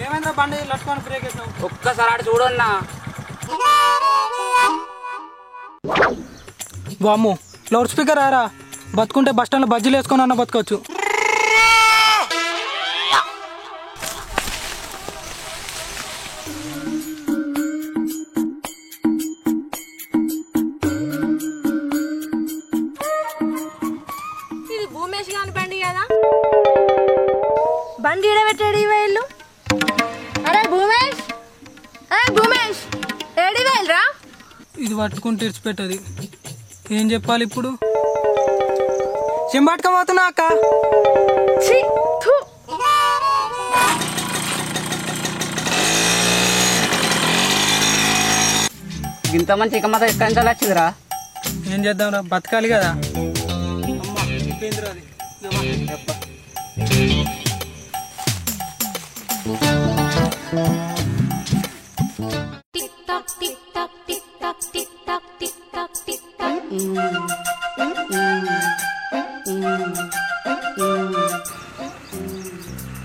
ఏమైందా బండి లట్టుకొని బ్రేక్ వేసావు? ఒక్కసారి ఆడ చూడన్నా. వామ్మో లౌడ్ స్పీకర్ ఆరా, బతుకుంటే బస్ స్టాండ్లో బజ్జీలు వేసుకొని అన్న బతకవచ్చు. ఇది భూమేష్ గాని బండి కదా? బండి ఈడబెట్టాడు ఈ వేళ్ళు. అరే భూమేష్, అరే భూమేష్, ఏడి వేలురా? ఇది పట్టుకుంటే ఇడిచిపెట్టది. ఏం చెప్పాలి ఇప్పుడు? చెంబాటుకపోతున్నా అక్క. ఇంత మంచి ఇక మాత్రం ఎక్కడి నుంచి వచ్చిందిరా? ఏం చేద్దాం రా, బతకాలి కదా.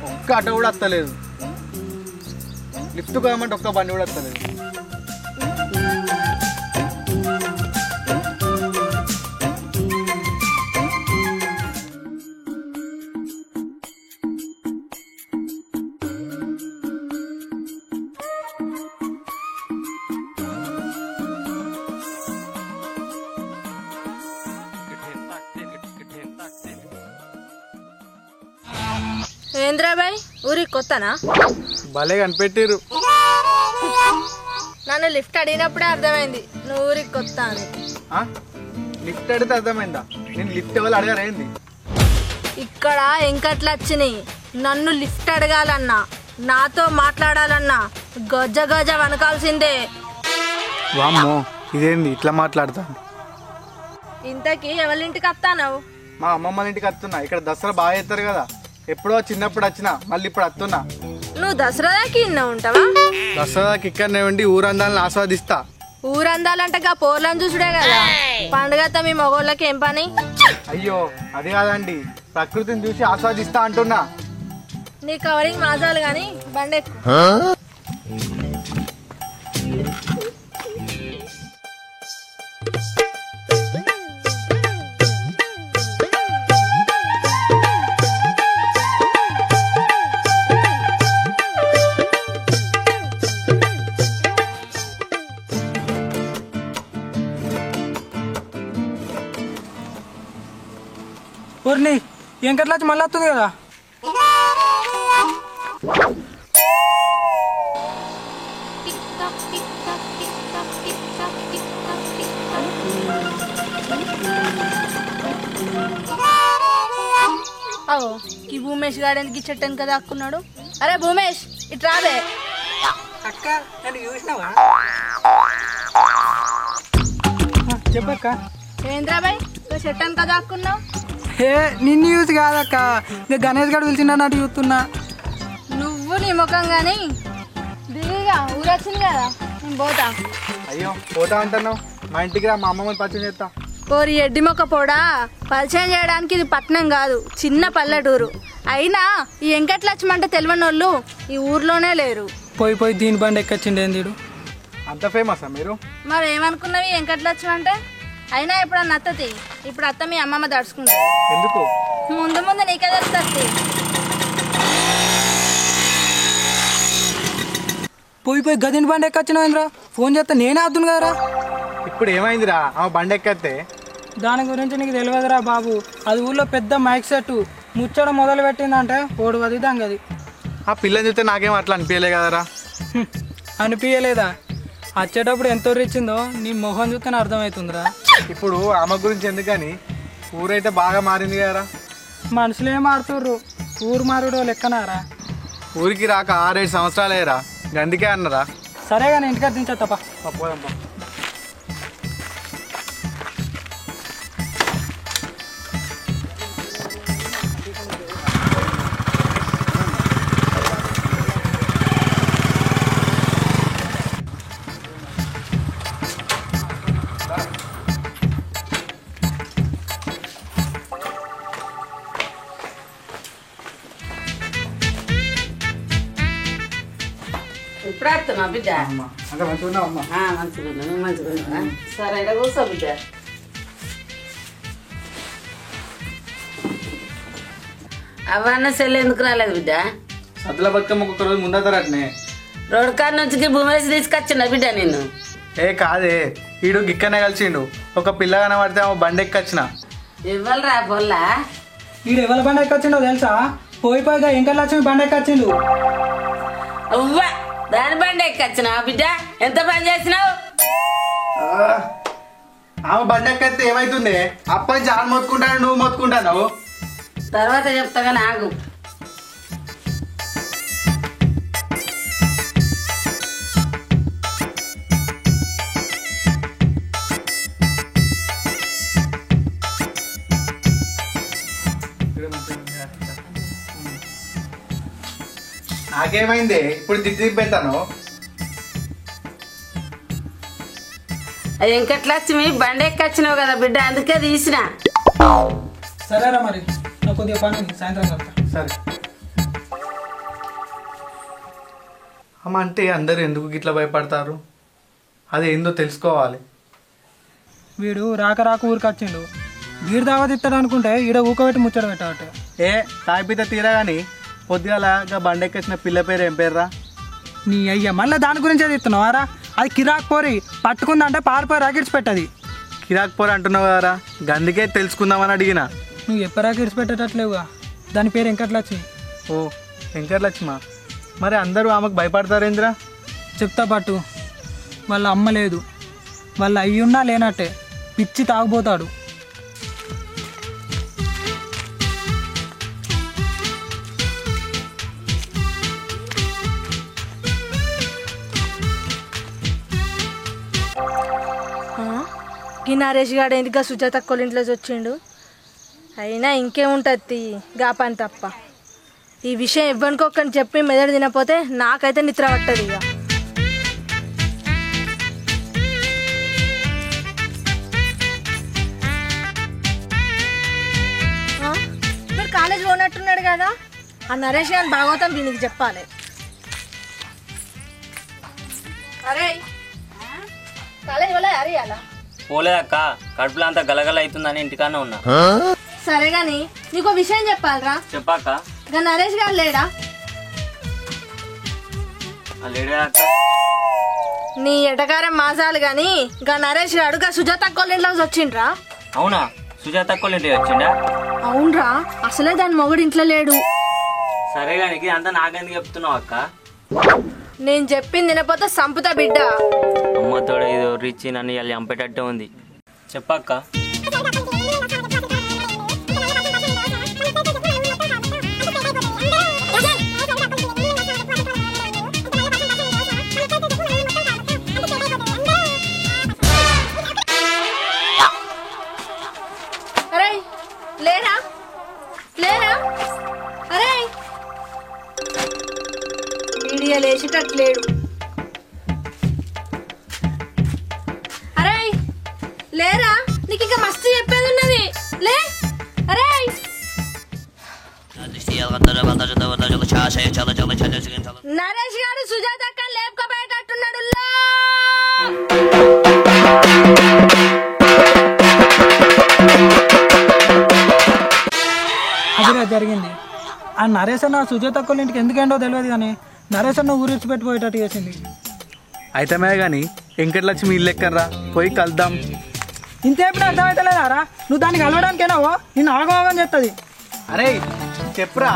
ఒక్క ఆటో కూడా వస్తలేదు. లిఫ్ట్ కావాలంటే ఒక్క బండి కూడా వస్తలేదు. ఏంద్రాబాయ్ ఊరికి కొత్తనా? భలే కనిపెట్టిరు. నన్ను లిఫ్ట్ అడిగినప్పుడే అర్థమైంది నువ్వు ఊరికి కొత్త అని. లిఫ్ట్ అడిగితే అర్థమైందా? నేను లిఫ్ట్ ఎవరు అడగారేంది? ఇక్కడ ఎంకట్లు వచ్చినాయి. నన్ను లిఫ్ట్ అడగాలన్నా, నాతో మాట్లాడాలన్నా గజ గజ వనకాల్సిందే. వామ్మో ఇదేంది ఇట్లా మాట్లాడతాను? ఇంతకీ ఎవరింటికి వస్తానవు? మా అమ్మమ్మ ఇంటికి వస్తున్నా. ఇక్కడ దసరా బాగా చేస్తారు కదా. ఎప్పుడో చిన్నప్పుడు వచ్చినా, మళ్ళీ ఇప్పుడు వస్తున్నా. నువ్వు దసరా దాకా ఇన్న ఉంటావా? దసరాకి ఇక్కడనే ఉండి ఊరందాలను ఆస్వాదిస్తా. ఊరందాలంటే గా పోర్లను చూసుడే కదా. పండుగ మీ మగోళ్ళకి ఏం పని? అయ్యో అది కాదండి, ప్రకృతిని చూసి ఆస్వాదిస్తా అంటున్నా. నీ కవరింగ్ మాసాలు గాని బండెక్కు. ఊరిని ఎంకట్లా వచ్చి మళ్ళీ వస్తుంది కదా. అవో ఈ భూమేష్ గార్డెన్కి చెట్టని కదా అక్కున్నాడు. అరే భూమేష్ ఇటు రావే. అక్క నన్ను చూసినావా? చెప్పక్క. ఏంద్రాబాయ్ చెట్టని కదా అక్కున్నావు? ఏ నిన్ను యూజ్ కాదక్క, నేను గణేష్ గారు పిలిచిండన్నట్టు చూస్తున్నా. నువ్వు నీ ముఖం గాని దిగిగా ఊరొచ్చింది కదా, నేను పోతా. అయ్యో పోతా అంటున్నావు? మా ఇంటికి రా, మా అమ్మమ్మని పరిచయం చేస్తా. ఓరి ఎడ్డి మొక్క పోడా, పరిచయం చేయడానికి ఇది పట్నం కాదు, చిన్న పల్లెటూరు. అయినా ఈ వెంకటలక్ష్మంటే తెలియని వాళ్ళు ఈ ఊర్లోనే లేరు. పోయి పోయి దీని బండి ఎక్కొచ్చిండేందీడు. అంత ఫేమసా మీరు? మరి ఏమనుకున్నావి వెంకటలక్ష్మి అంటే? అయినా ఇప్పుడు అత్తతి, ఇప్పుడు అత్త మీ అమ్మమ్మ దడుచుకుంటుంది. ఎందుకు? ముందు ముందు నీకే తెలుస్తుంది. పోయి పోయి గదిని బండి ఎక్కొచ్చినావేంద్రా? ఫోన్ చేస్తే నేనే అద్దును కదరా. ఇప్పుడు ఏమైందిరా? ఆమె బండి ఎక్కతే దాని గురించి నీకు తెలియదురా బాబు. అది ఊళ్ళో పెద్ద మైక్ సెట్ ముచ్చట మొదలు పెట్టిందంటే ఓడుగది దంగది. ఆ పిల్లని చూస్తే నాకేం అట్లా అనిపించలే కదరా. అనిపించలేదా? వచ్చేటప్పుడు ఎంత ఇచ్చిందో నీ మొహం చూస్తేనే అర్థమవుతుందిరా. ఇప్పుడు ఆమె గురించి ఎందుకని, ఊరైతే బాగా మారింది కదరా. మనుషులు ఏం ఆడుతుర్రు, ఊరు మారుడో లెక్కనారా. ఊరికి రాక 6-7 సంవత్సరాలేరా, అందుకే అన్నరా. సరే కానీ ఇంటికి దించా తప్ప. పోదాంపా. ఇప్పుడు వస్తున్నా బిడ్డ అంటే మంచిగా ఉన్నావు అమ్మ. మంచిగా ఉన్నా నువ్వు మంచిగా ఉన్నా సరే ఇక్కడ కూర్చో బిడ్డ అవన్న సెల్ ఎందుకు రాలేదు బిడ్డ సద్దుల బతుకమ్మ ఒక రోజు ముందరట్నే. రోడ్ కార్ నుంచి భూమేసి తీసుకొచ్చిన బిడ్డ నేను ఏ కాదే, ఈడు గిక్కనే కలిసిండు. ఒక పిల్ల కనబడితే ఆమె బండి ఎక్కొచ్చిన. ఇవ్వాలరా పొల్లా వీడు ఎవరి బండి ఎక్కొచ్చిండో తెలుసా? పోయిపోయిగా వెంకటలక్ష్మి బండి ఎక్కొచ్చిండు. అవ్వా దాని బండి ఎక్కొచ్చిన బిడ్డ ఎంత పని చేసినావు ఆమె బండి ఎక్కితే ఏమైతుంది? అప్పటి నుంచి ఆమె మొత్తుకుంటాను, నువ్వు మొత్తుకుంటావు. తర్వాత చెప్తాగా నాకు నాకేమైంది? ఇప్పుడు తిట్టి పెట్టాను. వెంకటలక్ష్మి బండి ఎక్కొచ్చినావు కదా బిడ్డ అందుకే తీసిన సరేరా మరి, నాకు కొద్దిగా పని ఉంది, సాయంత్రం చెప్తా. సరే అమ్మ, అంటే అందరు ఎందుకు గిట్లా భయపడతారు? అది ఏందో తెలుసుకోవాలి. వీడు రాక రాక ఊరికి వచ్చిండు. వీడు దావా తిట్టాడు అనుకుంటే ఈడ ఊకబెట్టి ముచ్చట పెట్టాడు. ఏ తాగిపిత తీరా కానీ పొద్దుగాల బండి ఎక్కొచ్చిన పిల్ల పేరు ఏం పేర్రా? నీ అయ్యా మళ్ళీ దాని గురించే తిస్తున్నావారా? అది కిరాక్ పోరి, పట్టుకుందంటే పారిపోయి రాకిడ్స్ పెట్టది. కిరాక్ పోరు అంటున్నావు కదరా, గందుకే తెలుసుకుందామని అడిగిన. నువ్వు ఎప్పుడు రాకిడ్స్ పెట్టేటట్లేవుగా. దాని పేరు వెంకటలక్ష్మి. ఓ వెంకటలక్ష్మ, మరి అందరూ ఆమెకు భయపడతారేంద్రా? చెప్తా పట్టు. వాళ్ళ అమ్మ లేదు, వాళ్ళ అయ్యున్నా లేనట్టే పిచ్చి తాగుపోతాడు. ఈ నరేష్ గాడు ఎందుకు సుజాత అక్కోళ్ళ ఇంట్లో వచ్చిండు? అయినా ఇంకేముంటుంది గా పని తప్ప. ఈ విషయం ఇవ్వనుకోకని చెప్పి మెదడు తినపోతే నాకైతే నిద్ర పట్టదు. ఇక మీరు కాలేజ్ పోనట్టున్నాడు కదా, ఆ నరేష్ గారిని భాగవతం దీనికి చెప్పాలి. అరే కాలేజ్ వల్ల అరేయాలా? పోలేదక్క, కడుపులో అంతా గలగల అవుతుందని ఇంటికానే ఉన్నా. సరే గాని నీకు విషయం చెప్పాలరా. చెప్పాక గా నరేష్ గారు లేడా? లేడే అక్క. నీ ఎటకారం మాసాలు గాని గా నరేష్ గారు గా సుజాత అక్కోళ్ళ ఇంట్లో వచ్చిండ్రా. అవునా? సుజాత అక్కోళ్ళ ఇంటికి వచ్చిండా? అవునరా, అసలే దాని మొగుడు ఇంట్లో లేడు. సరే గాని అంతా నాకెందుకు చెప్తున్నావు అక్క? నేను చెప్పింది వినపోతే సంపుతా బిడ్డ. అమ్మతోడు ఇది రిచ్ నన్ను ఇలా చంపేటట్టే ఉంది. చెప్పక్క. అరే లేరా లేరా? అరే వీడియో లేచేటట్లేడు. అరే లేరా, నీకు ఇంకా మస్తు చెప్పేది ఉన్నది. లే అరే. నరేష్ గారు సుజాత అక్క లేపుకోబోయేటట్టున్నాడు. అదిగా జరిగింది. ఆ నరేష్ అన్న సుజాత అక్కోళ్ళ ఇంటికి ఎందుకేంటో తెలియదు కానీ నరేష్ అన్న ఊరి పెట్టిపోయేటట్టు చేసింది. అయితమే కానీ వెంకటలక్ష్మి ఇల్లు ఎక్కర్రా, పోయి కలుద్దాం. ఇంతేప్పుడు అర్థమవుతలేదారా? నువ్వు దానికి కలవడానికేనావో నిన్ను ఆగమోగం చెప్తుంది. అరే చెప్పురా.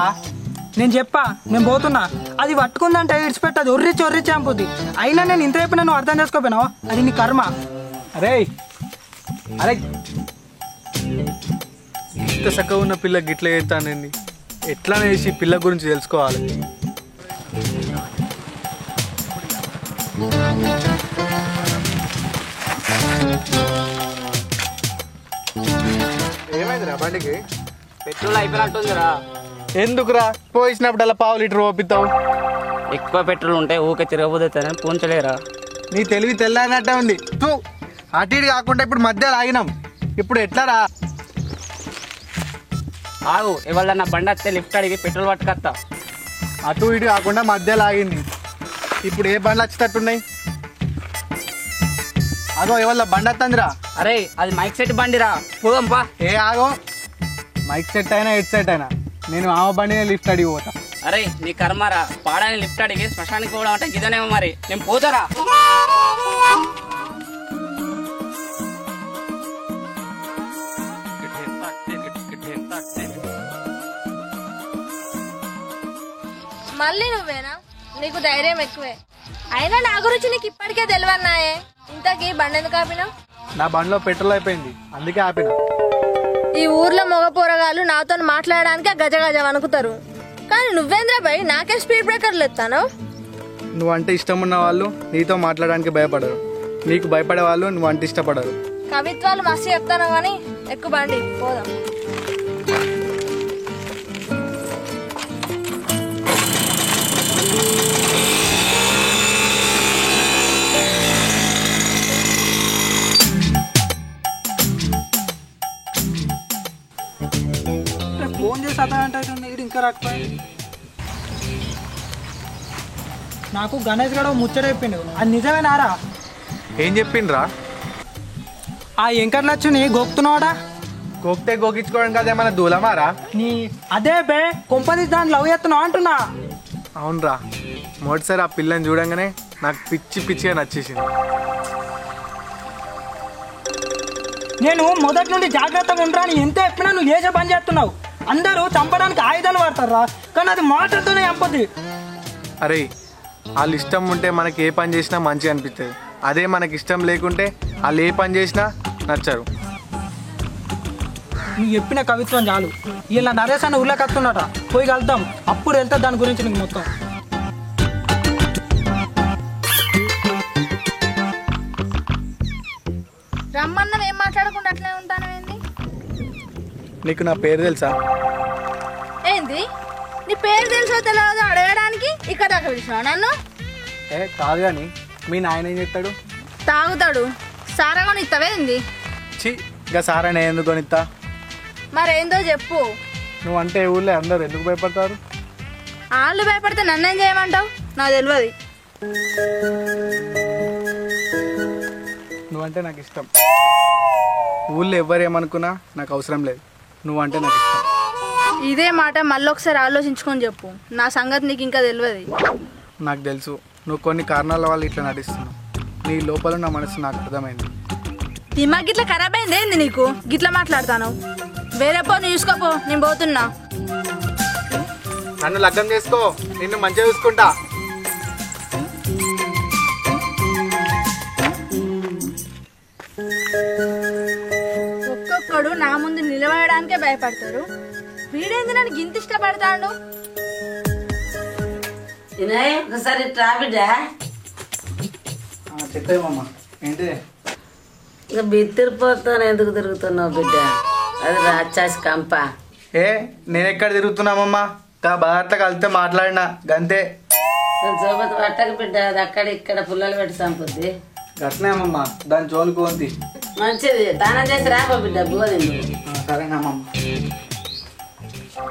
నేను చెప్పా, నేను పోతున్నా. అది పట్టుకుందంటే ఇడిచిపెట్టదు, ఒర్రిచ్చి ఒర్రిచ్చి చంపుద్ది. అయినా నేను ఇంత చెప్పినా నువ్వు అర్థం చేసుకోపోయినావు, అది నీ కర్మ. అరే అరే ఇంత చక్కగా ఉన్న పిల్ల గిట్ల చేస్తానండి. ఎట్లా వేసి పిల్ల గురించి తెలుసుకోవాలి. ఏమైందిరా బండికి? పెట్రోల్ అయిపోయినట్టుందిరా. ఎందుకురా పోయినప్పుడు అలా పావు లీటర్ ఓపిస్తావు? ఎక్కువ పెట్రోల్ ఉంటే ఊకే తిరగబోతారని పూంచలేరా. నీ తెలివి తెల్లనట్టే ఉంది. అటు ఇటు కాకుండా ఇప్పుడు మధ్యలో ఆగినాం. ఇప్పుడు ఎట్లారా? ఆగు, ఇవాళ నా బండి వస్తే లిఫ్ట్ అడిగి పెట్రోల్ పట్టుకొస్తా. అటు ఇటు కాకుండా మధ్యలో ఆగింది. ఇప్పుడు ఏ బండ్లు వచ్చేటట్టున్నాయి? అగో ఇవాళ బండి వస్తుందిరా. అరే అది మైక్ సెట్ బండిరా, పోదాంపా. ఏ ఆగో, మైక్ సెట్ అయినా హెడ్ సెట్ అయినా నేను ఆమె బండిని లిఫ్ట్ అడిగి పోతా. అరే నీ కర్మారా, పాడని లిఫ్ట్ అడిగి శ్మశానికి పోవడం అంటే గిదనేమో. మరి నేను పోతారా? మళ్ళీ నువ్వేనా? నీకు ధైర్యం ఎక్కువే. అయినా నా గురించి నీకు ఇప్పటికే తెలియన్నాయే. ఇంతకీ బండి ఎందుకు ఆపినావు? నా బండిలో పెట్రోల్ అయిపోయింది, అందుకే ఆపిన. ఈ ఊర్లో మగ పోరగాళ్ళు నాతో మాట్లాడడానికి గజ గజ వణుకుతారు, కానీ నువ్వేంద్రా భయ్ నాకే స్పీడ్ బ్రేకర్లు ఎత్తాను. నువ్వంటే ఇష్టం ఉన్న వాళ్ళు నీతో మాట్లాడడానికి భయపడరు, నీకు భయపడే వాళ్ళు నువ్వంటే ఇష్టపడరు. కవిత్వాలు మస్తు చెప్తాను కానీ ఎక్కువ బండి పోదాం. ఫోన్ చేసి అతను ఇది ఇంకా రాకపోయింది. నాకు గణేష్ గడ ముచ్చటైపోయిండు, అది నిజమేనారా? ఏం చెప్పిండ్రా? ఆ వెంకటలక్ష్మిని గోక్తున్నావాడా? గోక్తే గోకించుకోవడం కదా ఏమన్నా దూలమారా? నీ అదే బే కొంపది దాన్ని లవ్ చేస్తున్నావు అంటున్నా. అవునరా, మొదటిసారి ఆ పిల్లని చూడంగానే నాకు పిచ్చి పిచ్చిగా నచ్చేసింది. నేను మొదటి నుండి జాగ్రత్తగా ఉండరా అని ఎంత చెప్పినా నువ్వు చేసే పని చేస్తున్నావు. అందరూ చంపడానికి ఆయుధాలు వాడతారా, కానీ అది మాటలతోనే చంపది. అరే వాళ్ళు ఇష్టం ఉంటే మనకి ఏ పని చేసినా మంచిగా అనిపిస్తుంది, అదే మనకి ఇష్టం లేకుంటే వాళ్ళు ఏ పని చేసినా నచ్చరు. నువ్వు చెప్పిన కవిత్వం చాలు. ఇలా నరేష్ అన్న ఊళ్ళోకి వస్తున్నట, పోయి కలుద్దాం, అప్పుడు వెళ్తా దాని గురించి నీకు మొత్తం. రమ్మన్నం ఏం మాట్లాడకుండా అట్లే ఉంటాను. ఏంది నీకు నా పేరు తెలుసా? ఏంది నీ పేరు తెలుసో తెలియదో అడగడానికి ఇక్కడ దాకా పిలిచినావు నన్ను? ఏ కాదు కానీ మీ నాయన ఏం చెప్తాడు? తాగుతాడు. సారా కొని ఇస్తావేంది? చి ఇంకా సారా నేను ఎందుకు కొనిస్తా? మరేందో చెప్పు. నువ్వంటే ఊళ్ళో అందరు ఎందుకు భయపడతారు? వాళ్ళు భయపడితే నన్నేం చేయమంటావు? నాకు తెలియదు. నువ్వంటే నాకు ఇష్టం. ఊళ్ళో ఎవరేమనుకున్నా నాకు అవసరం లేదు, నువ్వంటే నాకు ఇష్టం. ఇదే మాట మళ్ళీ ఒకసారి ఆలోచించుకొని చెప్పు. నా సంగతి నీకు ఇంకా తెలియదు. నాకు తెలుసు నువ్వు కొన్ని కారణాల వల్ల ఇట్లా నటిస్తున్నావు. నీ లోపల నా మనసు నాకు అర్థమైంది. దిమాగ్ గిట్లా ఖరాబ్ అయింది ఏంది నీకు? గిట్లా మాట్లాడతాను. వేరే పో, నువ్వు చూసుకోపో, నేను పోతున్నా. నన్ను లగ్గం చేసుకో, నిన్ను మంచిగా చూసుకుంటా. ఒక్కొక్కడు నా ముందు నిలబడడానికే భయపడతారు. వీడేంది నన్ను గింత ఇష్టపడతాడు? వినయ్ ఒకసారి ట్రా బిడ్డ. చెప్పేమమ్మా ఏంటి? ఇక బిత్తిరిపోతాను ఎందుకు తిరుగుతున్నావు బిడ్డ? అది రాక్షసి కంప. ఏ నేను ఎక్కడ తిరుగుతున్నామమ్మా? బాగా కలిస్తే మాట్లాడినా గంతే. సోబత్ పట్టక బిడ్డ, అది అక్కడ ఇక్కడ పుల్లలు పెట్టి చంపుద్ది. గట్నేమమ్మా, దాని జోలికి ఉంది. మంచిది, దానం చేసి రాబో బిడ్డ బోధింది. సరేనమ్మా.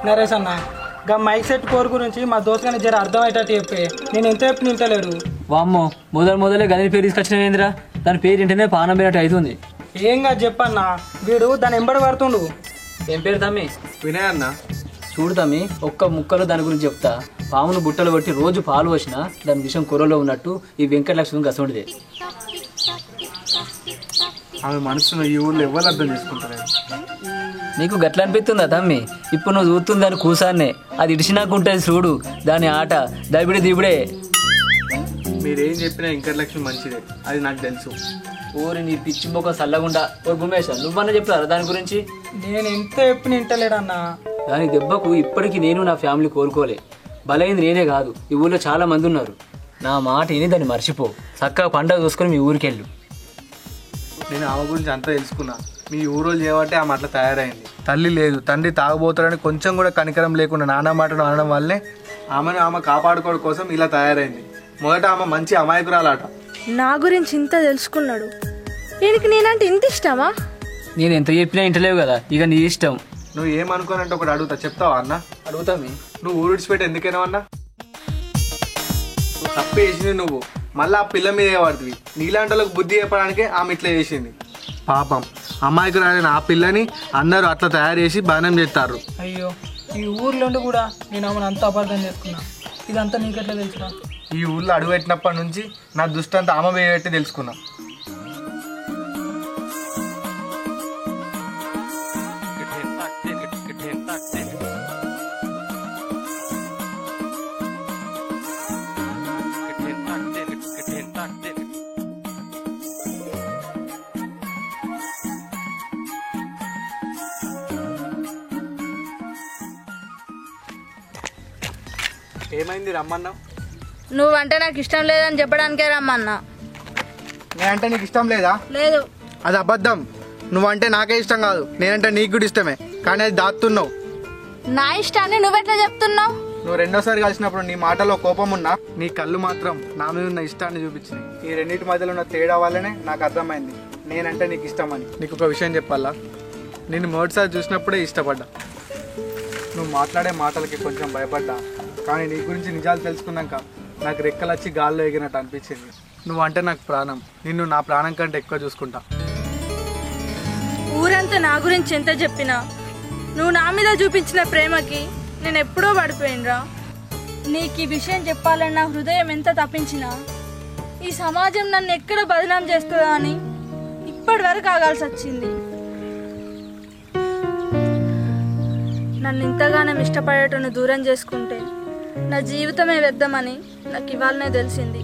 నరేష్ అన్న గా మైక్ సెట్ కోర్ గురించి మా దోస్తుగానే జర అర్థమయ్యేటట్టు చెప్పే. నేను ఎంత చెప్పి నింటలేడు. వామ్మో, మొదలే గణేష్ పేరు తీసుకొచ్చిన ఏందిరా? దాని పేరు ఏంటనే పానం పోయినట్టు అవుతుంది. ఏం కాదు చెప్పన్నా, వీడు దాని ఎంబడి పడుతుండు. ఏం పేరు తమ్మి? వినయ్ అన్న. చూడు తమ్మి, ఒక్క ముక్కలో దాని గురించి చెప్తా. పామును బుట్టలు కొట్టి రోజు పాలు వచ్చినా దాని విషయం కూరలో ఉన్నట్టు ఈ వెంకటలక్ష్మి గసండిదే. ఆమె మనసును ఈ ఊళ్ళో ఎవరు అర్థం చేసుకుంటారు? నీకు గట్ల అనిపిస్తుందా తమ్మి? ఇప్పుడు నువ్వు చూస్తుంది దాని కూసాన్నే, అది ఇడిచినాకుంటుంది చూడు దాని ఆట దబిడి దిబిడే. మీరేం చెప్పినా వెంకటలక్ష్మి మంచిదే, అది నాకు తెలుసు. ఊరి నీ పిచ్చి మొక్క చల్లగుండా. ఓ గుమేశ, నువ్వన్నా చెప్తారా దాని గురించి? నేను ఎంత చెప్పి నింటలేడన్నా. దాని దెబ్బకు ఇప్పటికీ నేను నా ఫ్యామిలీ కోరుకోలే. బలైంది నేనే కాదు, ఈ ఊళ్ళో చాలా మంది ఉన్నారు. నా మాట విని దాన్ని మర్చిపో. చక్కగా పండగ చూసుకొని మీ ఊరికెళ్ళు. నేను ఆమె గురించి అంతా తెలుసుకున్నా. మీ ఊరోళ్ళు చేయబట్టే ఆమె అట్లా తయారైంది. తల్లి లేదు, తండ్రి తాగుబోతాడని కొంచెం కూడా కనికరం లేకుండా నానా మాటలు అనడం వల్లే ఆమె కాపాడుకోవడం కోసం ఇలా తయారైంది. మొదట ఆమె మంచి అమాయకురాలాట. నా గురించి ఇంత తెలుసుకున్నాడు. వీడికి నేనంటే ఇంత ఇష్టమా? నేను ఎంత చెప్పినా ఇంటలేవు కదా, ఇక నీ ఇష్టం. నువ్వు ఏమనుకోనంటే ఒకటి అడుగుతా, చెప్తావా అన్న? అడుగుతామి. నువ్వు ఊరు విడిచిపెట్టి ఎందుకైనా అన్నా? తప్పు చేసింది నువ్వు, మళ్ళీ ఆ పిల్ల మీద పడుతుంది. నీలాంటి వాళ్ళకి బుద్ధి చెప్పడానికే ఆమె ఇట్లా చేసింది. పాపం అమ్మాయికి రాని ఆ పిల్లని అందరూ అట్లా తయారు చేసి బాణం చేస్తారు. అయ్యో, ఈ ఊర్లో కూడా నేను ఆమెను అంత అపార్థం చేసుకున్నా. ఇదంతా నీకెట్లా తెలుసురా? ఈ ఊళ్ళో అడుగుపెట్టినప్పటి నుంచి నా దృష్టి అంతా ఆమె మీద పెట్టి తెలుసుకున్నా. ఏమైంది రమ్మన్నావు? నువ్వంటే నాకు ఇష్టం లేదని చెప్పడానికే రమ్మన్నా. నేనంటే నీకు ఇష్టం లేదా? లేదు. అది అబద్ధం. నువ్వంటే నాకే ఇష్టం కాదు, నేనంటే నీకు కూడా ఇష్టమే, కానీ అది దాస్తున్నావు. నా ఇష్టాన్ని నువ్వెట్లా చెప్తున్నావు? నువ్వు రెండోసారి కలిసినప్పుడు నీ మాటలో కోపం ఉన్నా నీ కళ్ళు మాత్రం నా మీద ఉన్న ఇష్టాన్ని చూపించినాయి. ఈ రెండింటి మధ్యలో ఉన్న తేడా వల్లనే నాకు అర్థమైంది నేనంటే నీకు ఇష్టం అని. నీకు ఒక విషయం చెప్పాలా, నేను మొదటిసారి చూసినప్పుడే ఇష్టపడ్డా. నువ్వు మాట్లాడే మాటలకి కొంచెం భయపడ్డా, కానీ నీ గురించి నిజాలు తెలుసుకున్నాక నాకు రెక్కలు వచ్చి గాల్లో ఎగినట్టు అనిపించింది. నువ్వు అంటే నాకు ప్రాణం, నిన్ను నా ప్రాణం కంటే ఎక్కువ చూసుకుంటా. ఊరంతా నా గురించి ఎంత చెప్పినా నువ్వు నా మీద చూపించిన ప్రేమకి నేను ఎప్పుడో పడిపోయినరా. నీకు ఈ విషయం చెప్పాలన్న హృదయం ఎంత తప్పించినా ఈ సమాజం నన్ను ఎక్కడ బదనాం చేస్తుందా అని ఇప్పటి వరకు ఆగాల్సి వచ్చింది. నన్ను ఇంతగానో ఇష్టపడేటను దూరం చేసుకుంటే నా జీవితమే వ్యర్థమని నాకు ఇవాళనే తెలిసింది.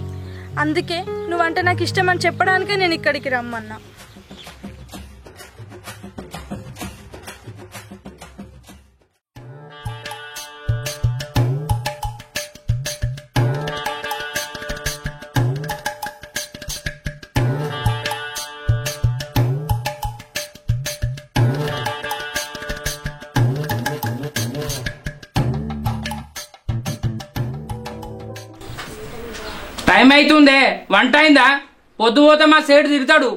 అందుకే నువ్వంటే నాకు ఇష్టమని చెప్పడానికే నేను ఇక్కడికి రమ్మన్నా. టైం అవుతుందే, వంట అయిందా? పొద్దు పోతే మా సేటు తిడతాడు.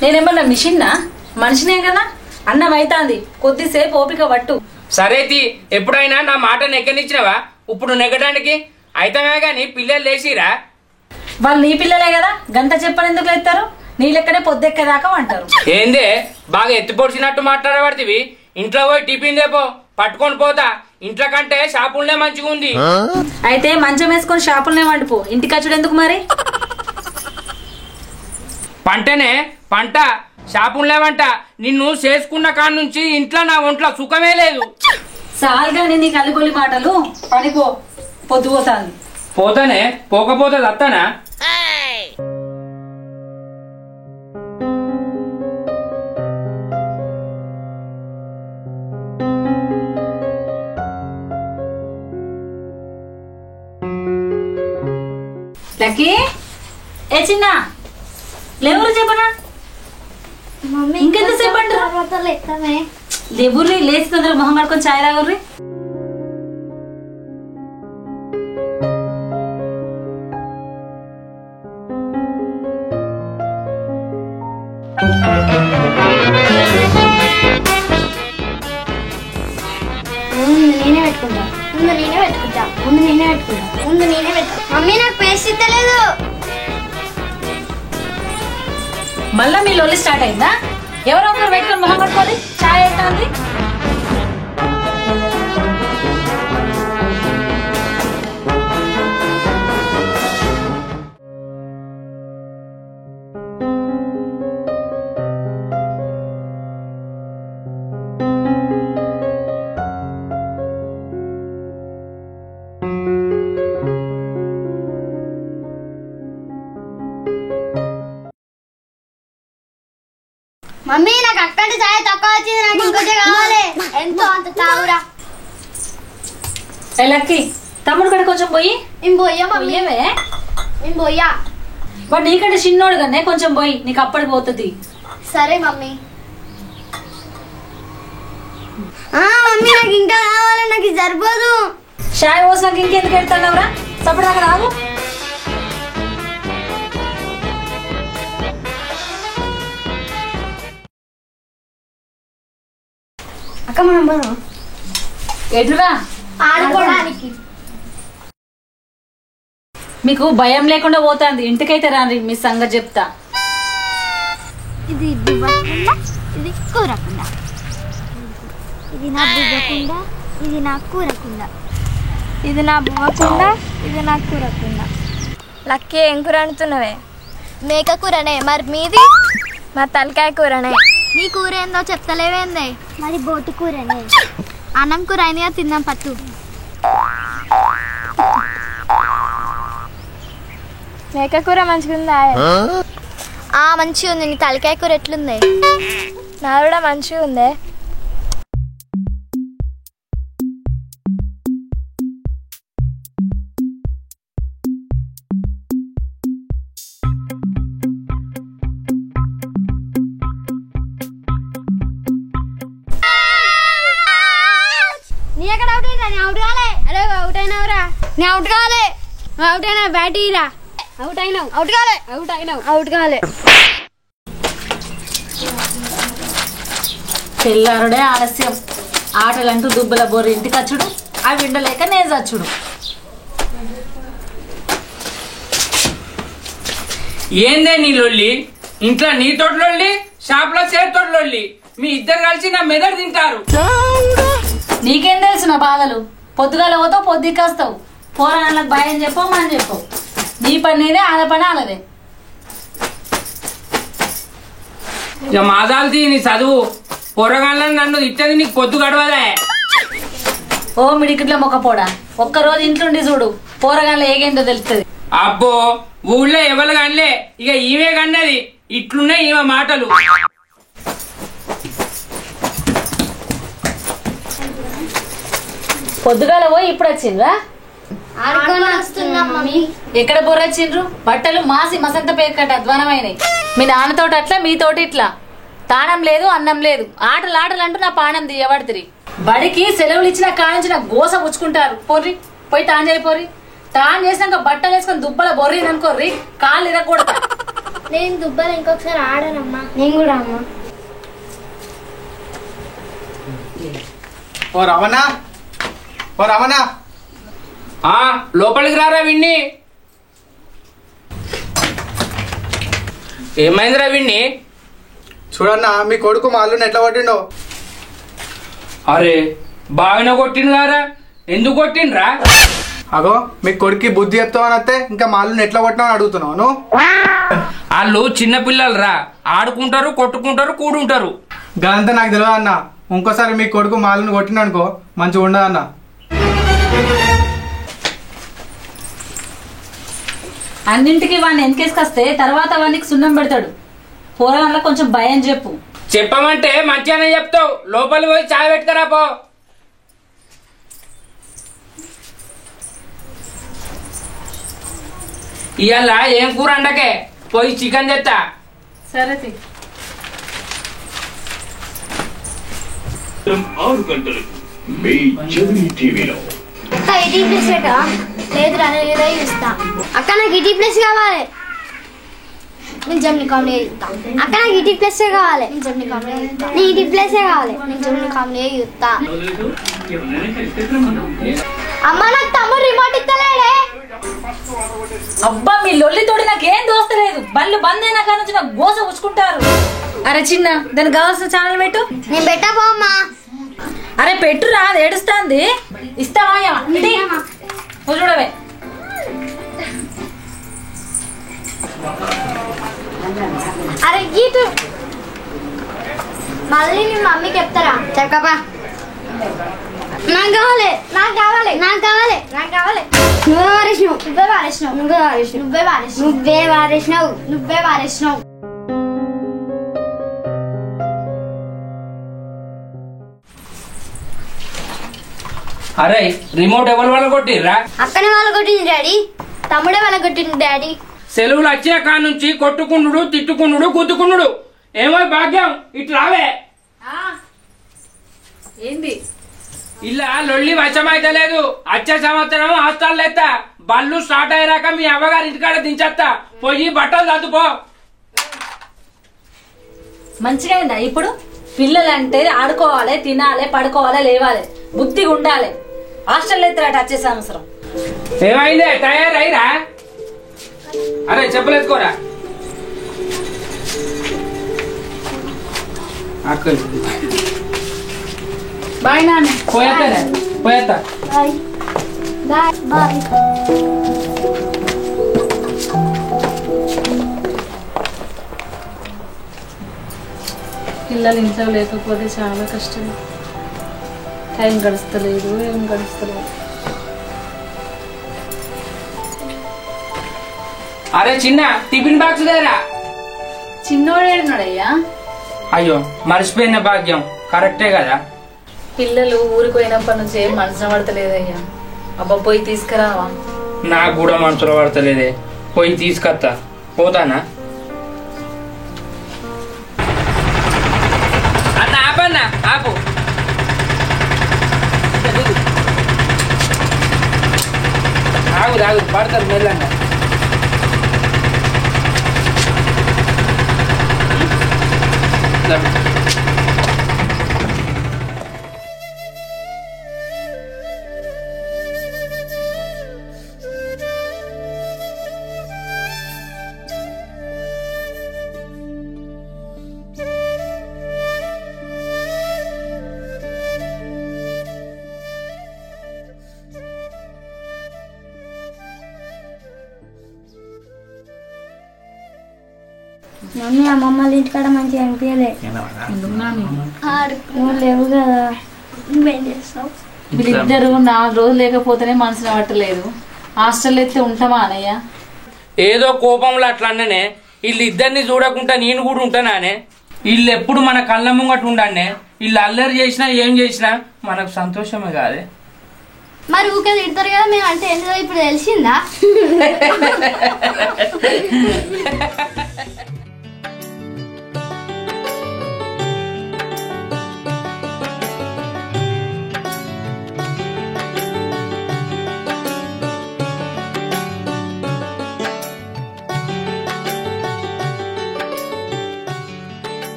నేనేమన్నా మిషన్నా? మనిషినే కదా. అన్నం అవుతుంది, కొద్దిసేపు ఓపిక పట్టు. సరేతి, ఎప్పుడైనా నా మాట నెగ్గనిచ్చినవా? ఇప్పుడు నెగ్గడానికి అయితమే గాని పిల్లలు లేచిరా? వాళ్ళు నీ పిల్లలే కదా, గంట చెప్పని ఎందుకు ఎత్తారు? నీ లెక్కనే పొద్దెక్కేదాకా అంటారు. ఏందే బాగా ఎత్తిపొడిచినట్టు మాట్లాడబడుతుంది? ఇంట్లో పోయి టిఫిన్ దేపో, పట్టుకొని పోతా. ఇంట్లో కంటే షాపులనే మంచిగా ఉంది. అయితే మంచం వేసుకొని షాపులనే వండిపో, ఇంటికి వచ్చుడు ఎందుకు మరి? పంటనే పంట, షాపులనే వంట. నిన్ను చేసుకున్న కాడ నుంచి ఇంట్లో నా ఒంట్లో సుఖమే లేదు. సాల్గాని నీ కలిగొలి మాటలు, పనిపో, పొద్దు పోతాను. పోతానే, పోకపోతే అత్తనా? లక్కీ, ఏ చిన్న లేవురు చెప్పనా? ఇంకెంతసేపు అంటారు? లేవుర్రి, లేచి తొందరగా మొహం కడుకొని ఛాయ్ తాగుర్రి. మమ్మీ నాకు పేస్ట్ ఇస్తలేదు. మళ్ళా మీ లొల్లి స్టార్ట్ అయిందా? ఎవరో ఒకరు పెట్టుకొని మొహం కట్టుకోవాలి, ఛాయ్ అవుతుంది. మమ్మీ నాకు అక్కడ చాయ్ తక్కువ వచ్చింది, నాకు ఇంకొంచెం కావాలి. ఎంతో అంత తాగురా. లక్కీ, తమ్ముడు కూడా కొంచెం పోయి. నేను పోయా మమ్మీ, నేను పోయా. వాడు నీకంటే చిన్నోడు కన్నా కొంచెం పోయి, నీకు అప్పటి పోతుంది. సరే మమ్మీ. మమ్మీ నాకు ఇంకా కావాలి, నాకు సరిపోదు. షాయ్ పోసాక ఇంకెందుకు పెడతావురా? సప్పుడు అక్కడ రావు. అక్క మనం పోదాం ఎటురా? ఆడుకోవడానికి. మీకు భయం లేకుండా పోతుంది. ఇంటికైతే రాని మీ సంగతి చెప్తా. ఇది దువ్వకుండా, ఇది కూరకుండా, ఇది నా దువ్వకుండా, ఇది నా కూరకుండా, ఇది నా బువ్వకుండా, ఇది నా కూరకుండా. లక్కీ ఏం కూర అంటున్నావే? మేక కూరనే. మరి మీది? మా తలకాయ కూరనే. నీ కూర ఏందో చెప్తలేవేందే? మరి బోటి కూరనే. అన్నం కూర అయిందిగా, తిందాం పట్టు. మేక కూర మంచిగుందా? మంచిగా ఉంది. నీ తలకాయ కూర ఎట్లుంది? నా కూడా మంచిగా ఉందే. నీ ఎక్కడ అవుట్ అయినా? నీ అవుట్ కాలే. అరే అవుట్ అయినావురా. నీ అవుట్ కాలే. అవుట్ అయినా బ్యాట్ ఇరా. అవుట్ అయినావు. అవుట్ కాలే. అవుట్ అయినావు. అవుట్ కాలే. తెల్లారుడే ఆలస్యం. ఆటలంటూ దుబ్బల బోర్రి ఇంటికి వచ్చుడు, అవి విండలేక నేను చచ్చుడు. ఏందే నీ లొల్లి? ఇంట్లో నీ తోటలొల్లి, షాప్ లో సేర్ తోటలొల్లి. మీ ఇద్దరు కలిసి నా మెదడు తింటారు. నీకేం తెలుసు నా బాధలు? పొద్దుగాల పోతావు, పొద్దుకొస్తావు. పోరాళ్ళకి భయం చెప్పవు, మనం చెప్పవు. నీ పని నీదే, ఆడ పని ఆలదే. ఇక మాదాలు నీ చదువు. పొరగాళ్ళని నన్ను ఇచ్చది నీకు పొద్దు గడవదే. ఓ మిడికిట్ల మొక్కపోడా, ఒక్కరోజు ఇంట్లోండి చూడు, పోరగాళ్ళ ఏగేందో తెలుస్తుంది. అబ్బో, ఊళ్ళో ఎవరు కనలే, ఇక ఈమె కన్నది. ఇట్లున్నాయి ఈమె మాటలు. పొద్దుగాల పోయి ఇప్పుడు వచ్చిండ్రా? ఎక్కడ బొర్రొచ్చిండ్రు? బట్టలు మాసి మసంత పేరుకట్ట అధ్వానమైనాయి. మీ నాన్నతోటి అట్లా, మీతోటి ఇట్లా. తానం లేదు, అన్నం లేదు. ఆటలు అంటూ నా పానం తీయబడుతుంది. బడికి సెలవులు ఇచ్చిన కానించిన గోస పుచ్చుకుంటారు. పోర్రి, పోయి తాను చేయిపోర్రి. తాను చేసినాక బట్టలు వేసుకొని దుబ్బల బొర్రి అనుకోర్రి, కాళ్ళు ఇరగకూడదు. నేను దుబ్బలు ఇంకొకసారి ఆడనమ్మా. నేను కూడా అమ్మా. ఓ రమణ, ఓ రమణ, లోపలికి రారా విన్ని. ఏమైందిరా విన్ని? చూడన్నా మీ కొడుకు మా అల్లుని ఎట్లా కొట్టిండో. అరే బాగానే కొట్టిండు కారా? ఎందుకు కొట్టిండ్రా? అగో మీ కొడుకు బుద్ధి చెప్తావని వస్తే ఇంకా మా అల్లుని ఎట్లా కొట్టినావు అడుగుతున్నావు నువ్వు. వాళ్ళు చిన్న పిల్లలు రా, ఆడుకుంటారు, కొట్టుకుంటారు, కూడుంటారు. గదంతా నాకు తెలియదు అన్న. ఇంకోసారి మీ కొడుకు మా అల్లుని కొట్టిననుకో మంచిగా ఉండదు అన్న. అన్నింటికి వాడిని వెనకేసుకొస్తే తర్వాత వాడికి సున్నం పెడతాడు. పోరాళ్ళ కొంచెం భయం చెప్పు. చెప్పమంటే మంచిగానే చెప్తావు. లోపలి పోయి చాయ్ పెట్టుకురా పో. ఇవాళ ఏం కూర అండకే, పోయి చికెన్ తెస్తా. సరే 6 గంటలకు మీ జమినీ టీవీలో. ఇటీ ప్లేస్ లేదురా, నేను ఇస్తా. అక్క నాకు ఇటీ ప్లేస్ కావాలి. నేను జమ్ని కామెడీ చూస్తా. అక్క నాకు ఇటీ ప్లేస్ కావాలి. నేను జమ్ని కామెడీ చూస్తా. నీ ఇటీ ప్లేసే కావాలి. నేను జమ్ని కామెడీ చూస్తా. అమ్మ నాకు తమ్ముడు రిమోట్ ఇస్తలేడే. అబ్బా మీ లొల్లితోడి నాకేం దోస్తలేదు. బళ్ళు బంద్ అయినా కానీ నుంచి నాకు గోస పుచ్చుకుంటారు. అరే చిన్న, దానికి కావాల్సిన ఛానల్ పెట్టు. నేను పెట్టా పోమ్మా. అరే పెట్టురా, అది ఏడుస్తాంది. ఇస్తావా? చూడవే. అరే గీటు మళ్ళీ మీ మమ్మీకి చెప్తారా? చెప్పపా. నాకు కావాలి, నాకు కావాలి, నాకు కావాలి, నాకు కావాలి. నువ్వే వారేసినావు, నువ్వే వారేసినావు, నువ్వే వారేసినావు, నువ్వే వారేసినావు, నువ్వే వారేసినావు, నువ్వే వారేసినావు. అరే రిమోట్ ఎవరి వల్ల కొట్టిర్రా? అక్కనే వాళ్ళు కొట్టింది డాడీ. తమ్ముడే వాళ్ళ కొట్టింది డాడీ. సెలవులు వచ్చిన కాడ నుంచి కొట్టుకుండు, తిట్టుకుండు, గుద్దుకుండు. ఏమో భాగ్యం ఇట్లావే. ఏంది ఇలా లొల్లి వశమైతే లేదు. వచ్చే సంవత్సరం హాస్టల్ ఎత్తా. బళ్ళు స్టార్ట్ అయ్యాక మీ అవ్వగారి ఇంటికాడ దించేస్తా. పోయి బట్టలు చదువుకో. మంచిగా అయిందా? ఇప్పుడు పిల్లలంటే ఆడుకోవాలి, తినాలి, పడుకోవాలి, లేవాలి, బుద్ధిగా ఉండాలి. హాస్టల్ ఎత్తారట వచ్చే సంవత్సరం. ఏమైందే, తయారైరా? అరే చెప్పలేసుకోరా అక్క బాయ్ నాన్న. పోయేస్తానే పోయేస్తా. Bye bye bye. పిల్లలు ఇంట్లో లేకపోతే చాలా కష్టం. టైం గడుస్తలేదు, ఏం గడుస్తలేదు. అరే చిన్న టిఫిన్ బాక్స్ దేరా. చిన్నోడు ఏడున్నాడయ్యా? అయ్యో మర్చిపోయిన భాగ్యం, కరెక్టే కదా. పిల్లలు ఊరికి పోయినప్పటి నుంచి ఏం మనసున పడతలేదయ్యా. అబ్బా పోయి తీసుకురావా? నాకు కూడా మనసులో పడతలేదే, పోయి తీసుకొస్తా. పోతానా అన్న? ఆపన్నా ఆపు. ఆగు ఆగు, పడతారు మెల్లన్న. మమ్మీ అమ్మమ్మ వాళ్ళ ఇంటికాడ మంచిగా అనిపించలే. నువ్వు లేవు కదా, నువ్వేం చేస్తావు? వీళ్ళిద్దరు 4 రోజులు లేకపోతేనే మనసున పట్టలేదు. హాస్టల్ అయితే ఉంటామా అనయ్య? ఏదో కోపంలో అట్లా అన్ననే. వీళ్ళిద్దరిని చూడకుండా నేను కూడా ఉంటానానే. వీళ్ళు ఎప్పుడు మన కళ్ళ ముంగట ఉండానే. వీళ్ళు అల్లరి చేసినా ఏం చేసినా మనకు సంతోషమే కాదే. మరి ఊకే తిడతారు కదా, మేము అంటే ఏంటో ఇప్పుడు తెలిసిందా?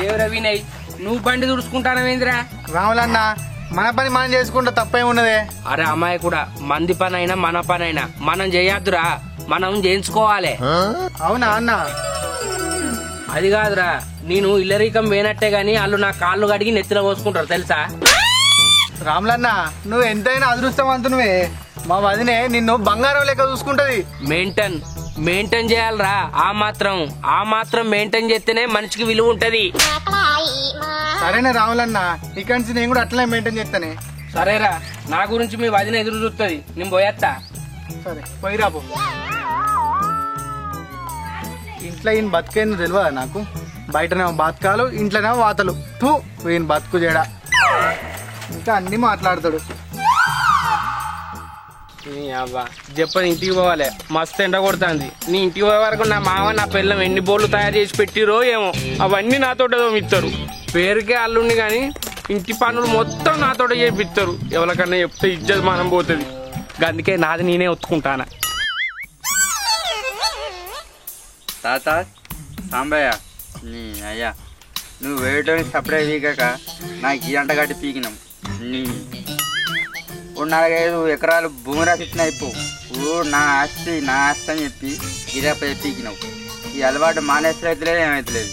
ఏవరా వినయ్, నువ్వు బండి తుడుచుకుంటానవేంద్రా? రాములన్న, మన పని మనం చేసుకుంటే తప్పే ఉన్నదే. అరే అమ్మాయి కూడా మంది పని అయినా మన పని అయినా మనం చేయొద్దురా, మనం చేయించుకోవాలి. అవునా అన్న? అది కాదురా, నేను ఇల్లరీకం వేనట్టే గాని వాళ్ళు నా కాళ్ళు కడిగి నెత్తిన పోసుకుంటారు తెలుసా? రాములన్న, నువ్వు ఎంతైనా అదృష్టవంతునివే. మా వదినే నిన్ను బంగారం లెక్క చూసుకుంటది. మెయింటైన్ చేయాలరా. ఆ మాత్రం మెయింటైన్ చేస్తేనే మనిషికి విలువ ఉంటది. సరేనా రాములన్న, ఇక్కడి నుంచి నేను కూడా అట్లనే మెయింటైన్ చేస్తానే. సరేరా, నా గురించి మీ వదిన ఎదురు చూస్తుంది, నేను పోయేస్తా. సరే పోయిరాబు. ఇంట్లో ఈయన బతికేందు తెలియదా నాకు? బయటనేమో బతకాలు, ఇంట్లోనేమో వాతలు. తూ ఈయన బతుకు చేయడా, ఇంకా అన్ని మాట్లాడతాడు. చెప్పని ఇంటికి పోవాలి, మస్తు ఎండ కొడుతుంది. నీ ఇంటికి పోయే వరకు నా మామ నా పిల్లం ఎన్ని బోర్లు తయారు చేసి పెట్టిరో ఏమో, అవన్నీ నాతోటే తోమిస్తారు. పేరుకే అల్లుండి కానీ ఇంటి పనులు మొత్తం నాతోటే చేపిస్తారు. ఎవరికన్నా చెప్తే ఇజ్జత్ మనం పోతుంది. అందుకే నాది నేనే ఒత్తుకుంటానా. తాత సాంబయ్య, నీ అయ్యా నువ్వు వేయటం సపరేట్ వీగాక నాకు ఈ అంట కట్టి పీకినాం. నీ 4-5 ఎకరాలు భూమి రాసిచ్చిన అయిపో నా ఆస్తి అని చెప్పి ఇదపై పీకినావు. ఈ అలవాటు మానేసలేదు, ఏమైతలేదు.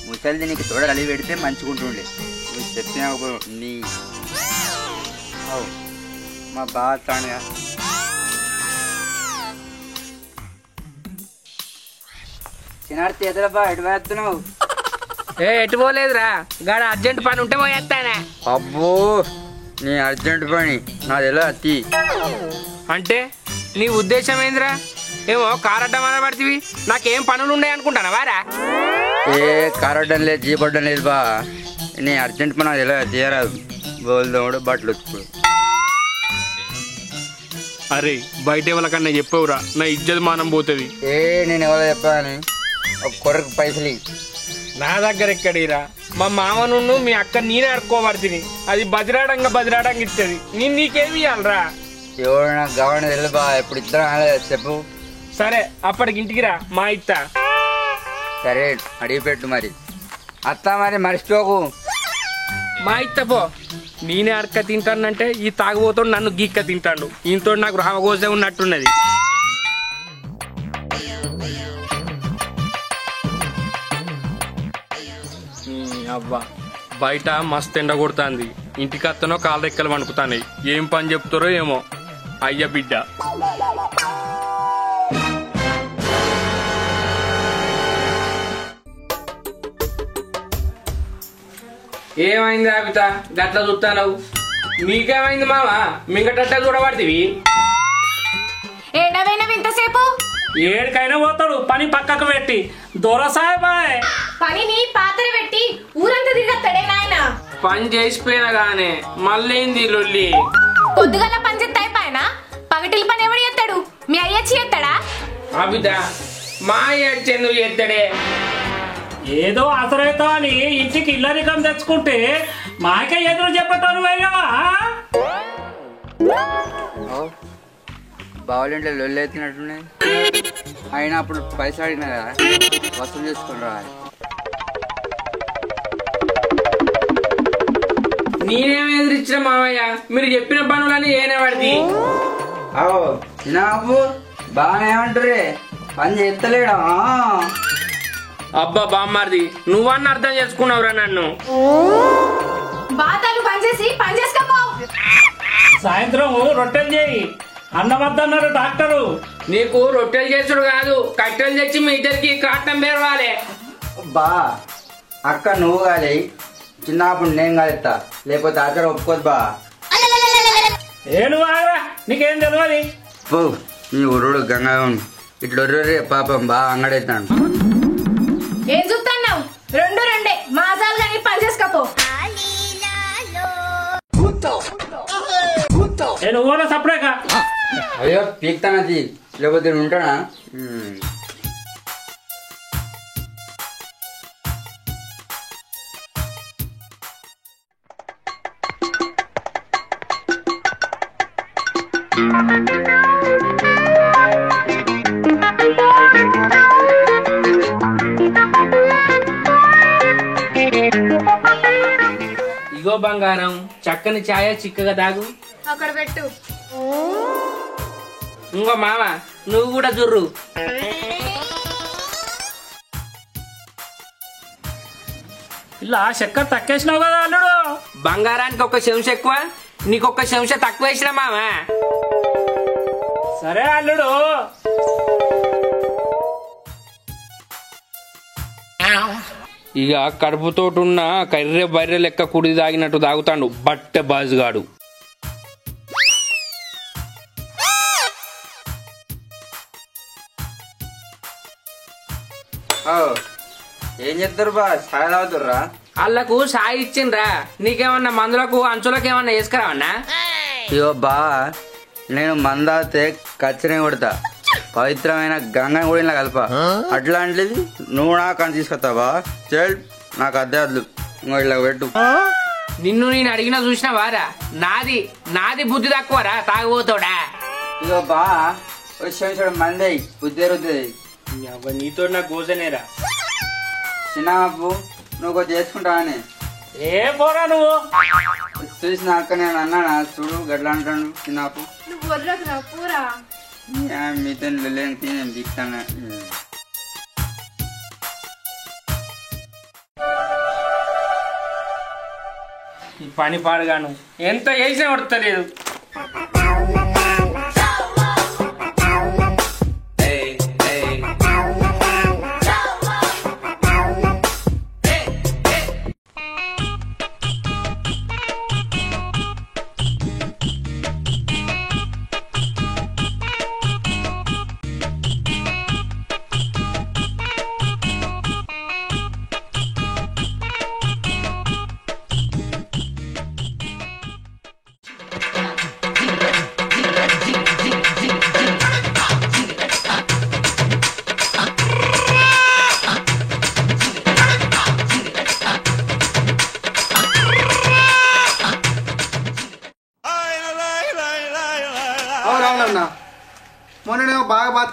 ముసలిది నీకు తోడలు అలిగి పెడితే మంచిగుంటుండే. నువ్వు చెప్పినావు నీ మా బాగా తానుగా. చిన్నాడు ఎదురబ్బా, ఎటు వేస్తున్నావు? ఎటు పోలేదురా, గాడ అర్జెంట్ పని ఉంటే పోయేస్తానే. అబ్బో, నీ అర్జెంట్ పని నాది ఎలా అత్తి అంటే నీ ఉద్దేశం ఏందిరా? ఏమో కారడ్డం అన పడుతుంది, నాకేం పనులు ఉన్నాయి అనుకుంటానా వారా? ఏ కారడ్డం లేదు, జీపడ్డం లేదు బా. నీ అర్జెంట్ పని నాకు తెలియదు తీయరాదు గోల్దోడు బట్టలు వచ్చుకోడు అరే బయట ఎవరికన్నా చెప్పవురా నా ఇజ్జత్ మానం పోతుంది. నేను ఎవరో చెప్పాను ఒక కొరకు పైసలు నా దగ్గర ఎక్కడిరా మా మామను మీ అక్క నేనే అడుక్కోబడుతుంది. అది బదిరాడంగా ఇస్తుంది. నేను నీకేమి ఇవ్వాలరా? ఎవరు నాకు గవర్న తెలియదు బా ఎప్పుడు ఇద్దరం చెప్పు. సరే అప్పటికి ఇంటికి రా మా ఇత్త. సరే అడిగి పెట్టు మరి అత్త మరి మర్చిపోకు. మా ఇత్త పో. నేనే అడక తింటానంటే ఈ తాగుబోతో నన్ను గీక్క తింటాడు. ఈయనతో నాకు రామగోసే ఉన్నట్టున్నది. అవ్వా బయట మస్తు ఎండ కొడుతుంది. ఇంటికి అత్తనో కాళ్ళ రెక్కలు వణుకుతాయి. ఏం పని చెప్తారో ఏమో అయ్య బిడ్డ. ఏమైంది అబిత గట్ల చూస్తావు? నీకేమైంది మామా? మింగటట్ట చూడబడితివి. ఏడవైనా ఇంతసేపు ఏడికైనా పోతాడు పని పక్కకు పెట్టి. దొరసాయబాయ్ పనిని పాత్ర పెట్టి ఊరంతా తిరగస్తాడే నాయన. పని చేసిపోయినా గానే మళ్ళీ లొల్లి. పొద్దుగల పని చేస్తే అయిపోయినా పగటిల పని ఎవడు చేస్తాడు? మీ అయ్యచ్చి చేస్తాడా? అబిత మా అయ్యచ్చి ఎందుకు చేస్తాడే? ఏదో అసరైతో అని ఇంటికి ఇల్లరికం తెచ్చుకుంటే మాకే ఎదురు చెప్పటం వేయవా? బావులింట్లో లొల్లి ఎత్తినట్టున్నాయి. అయినా అప్పుడు పైసలు అడిగినా కదా వసూలు చేసుకుని రావాలి. నేనేమి ఎదురిచ్చిన మామయ్య? మీరు చెప్పిన పనులని ఏనే పడితే చిన్నబాబు బాగానే ఏమంటారే పని చేస్తలేడా? అబ్బా బామ్మారిది నువ్వన్న అర్థం చేసుకున్నావురా నన్ను. బాతాలు పని చేసి పని చేసుకో. సాయంత్రం రొట్టెలు చేయి. అన్నవద్దన్నారు డాక్టరు. నీకు రొట్టెలు చేసుడు కాదు కట్టెలు తెచ్చి మీ ఇద్దరికి కాటం పేరవాలి. బా అక్క నువ్వు కాలే చిన్నప్పుడు నేను కాలేస్తా లేకపోతే ఆచారం ఒప్పుకోదు బా. నువ్వు ఆగరా నీకేం తెలియదు. పో నీ ఉరుడు గంగా ఇట్లా ఒర్రే పాపం బా అంగడెత్తాను. ఏం చూస్తున్నావు? రెండే మాసాలు కానీ పని చేసుకో. నువ్వు సపరేగా అయ్యో పీక్తానది లేకపోతే ఉంటానా? ఇగో బంగారం చక్కని ఛాయ చిక్కగా తాగు. అక్కడ పెట్టు. ఇంకో మామ నువ్వు కూడా జుర్రు. ఇలా చక్కెర తక్కేసినావు కదా అల్లుడు. బంగారానికి ఒక చెంచ ఎక్కువ నీకొక చెంచ తక్కువ వేసిన మామ. సరే అల్లుడు. ఇక కడుపుతోటున్న కర్రె బర్రె లెక్క కుడి తాగినట్టు తాగుతాడు బట్టె బాజుగాడు. ఏం చెప్తారు బా సాయి తాగుతుర్రా? వాళ్ళకు సాయి ఇచ్చిండ్రా. నీకేమన్నా మందులకు అంచులకు ఏమన్నా వేసుకురావన్నా? అయ్యో బా నేను మందాతే కచ్చనే కొడతా పవిత్రమైన గంగని కూడా ఇలా కలప. అట్లాంటిది నువ్వు నాకు అని తీసుకొస్తావా? చెల్ నాకు అద్దెద్దు ఇంకో ఇలా పెట్టు. నిన్ను నేను అడిగినా చూసినా వారా? నాది బుద్ధి తక్కువరా తాగుబోతాడా? ఇగో బా వచ్చి మంది బుద్ధి రుద్ది. నీతో నాకు గోసనేరా. చిన్నబాబు నువ్వు కొంచెం చేసుకుంటావని ఏ పోరా నువ్వు చూసిన అక్క నేను అన్నానా చూడు గట్లా అంటాను చిన్నబాబు. నువ్వు వదలకురా పూరా. మీతో నేను దిక్తాను. ఈ పని పాడుగాను ఎంత చేసినా కొడతలేదు.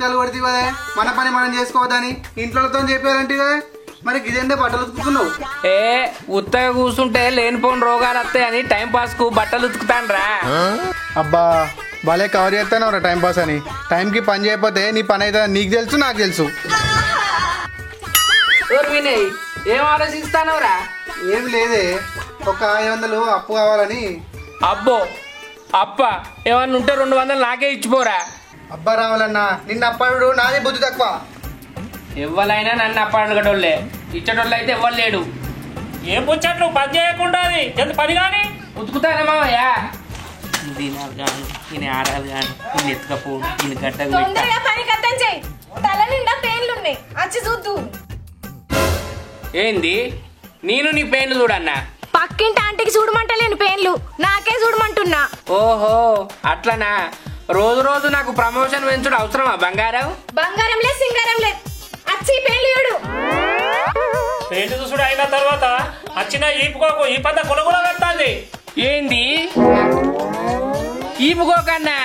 డైలాగ్ కొడితే కదే మన పని మనం చేసుకోవద్దని ఇంట్లోతో చెప్పారంటే కదా మరి గిదేందే బట్టలు ఉతుకుతున్నావు ఏ ఉత్తగా కూర్చుంటే లేనిపోని రోగాలు వస్తాయని టైం పాస్ కు బట్టలు ఉతుకుతాను రా. అబ్బా భలే కవర్ చేస్తాను రా టైం పాస్ అని. టైంకి పని చేయకపోతే నీ పని అయితే నీకు తెలుసు నాకు తెలుసు. వినయ్ ఏం ఆలోచిస్తానవరా? ఏం లేదే, ఒక 500 అప్పు కావాలని. అబ్బో అప్ప ఏమన్నా ఉంటే 200 నాకే ఇచ్చిపోరా. అబ్బా రావాలన్నా నిన్న అప్పడు నాది బుద్ధి తక్కువ. ఎవ్వలైనా నన్ను అప్పడగటోళ్ళే, ఇచ్చటోళ్ళు అయితే ఎవ్వలేడు. ఏం పుచ్చట్లు పని చేయకుండా ఎంత పని కానీ ఉతుకుతానా మామయ్య? దినాలు గాను ఈయన ఆడాలి గాను ఈయన ఎత్తుకపో ఈయన గడ్డకు తొందరగా పని కట్టం చెయ్యి. తల నిండా పేర్లున్నాయి, వచ్చి చూద్దు. ఏంది నేను నీ పేర్లు చూడన్నా? పక్కింటి ఆంటీకి చూడమంటలేను పేర్లు, నాకే చూడమంటున్నా. ఓహో అట్లనా? రోజు రోజు నాకు ప్రమోషన్ పెంచుడు అవసరమా బంగారం? బంగారం లేదు సింగారం లేదు, వచ్చి పేర్లు చూడు. పెళ్లి చూసుడు అయిన తర్వాత వచ్చిన ఈపుకోకు ఈ పంత కొనుగోలు పెడతాంది. ఏంది ఈపుకోకన్నా?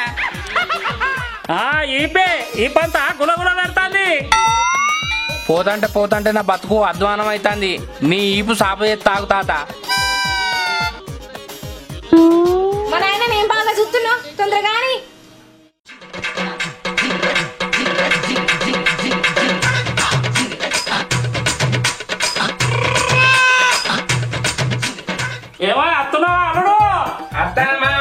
ఈపే ఈ పంత గులగుల పెడతాంది. పోతంటే నా బతుకు అధ్వానం అవుతుంది. నీ ఈపు సాప చేసి తాగు తాత. మా నాయన నేను బాగా చూస్తున్నా, తొందరగాని. ఏమో అత్తున్నావా అల్లుడు? అత్తనమ్మా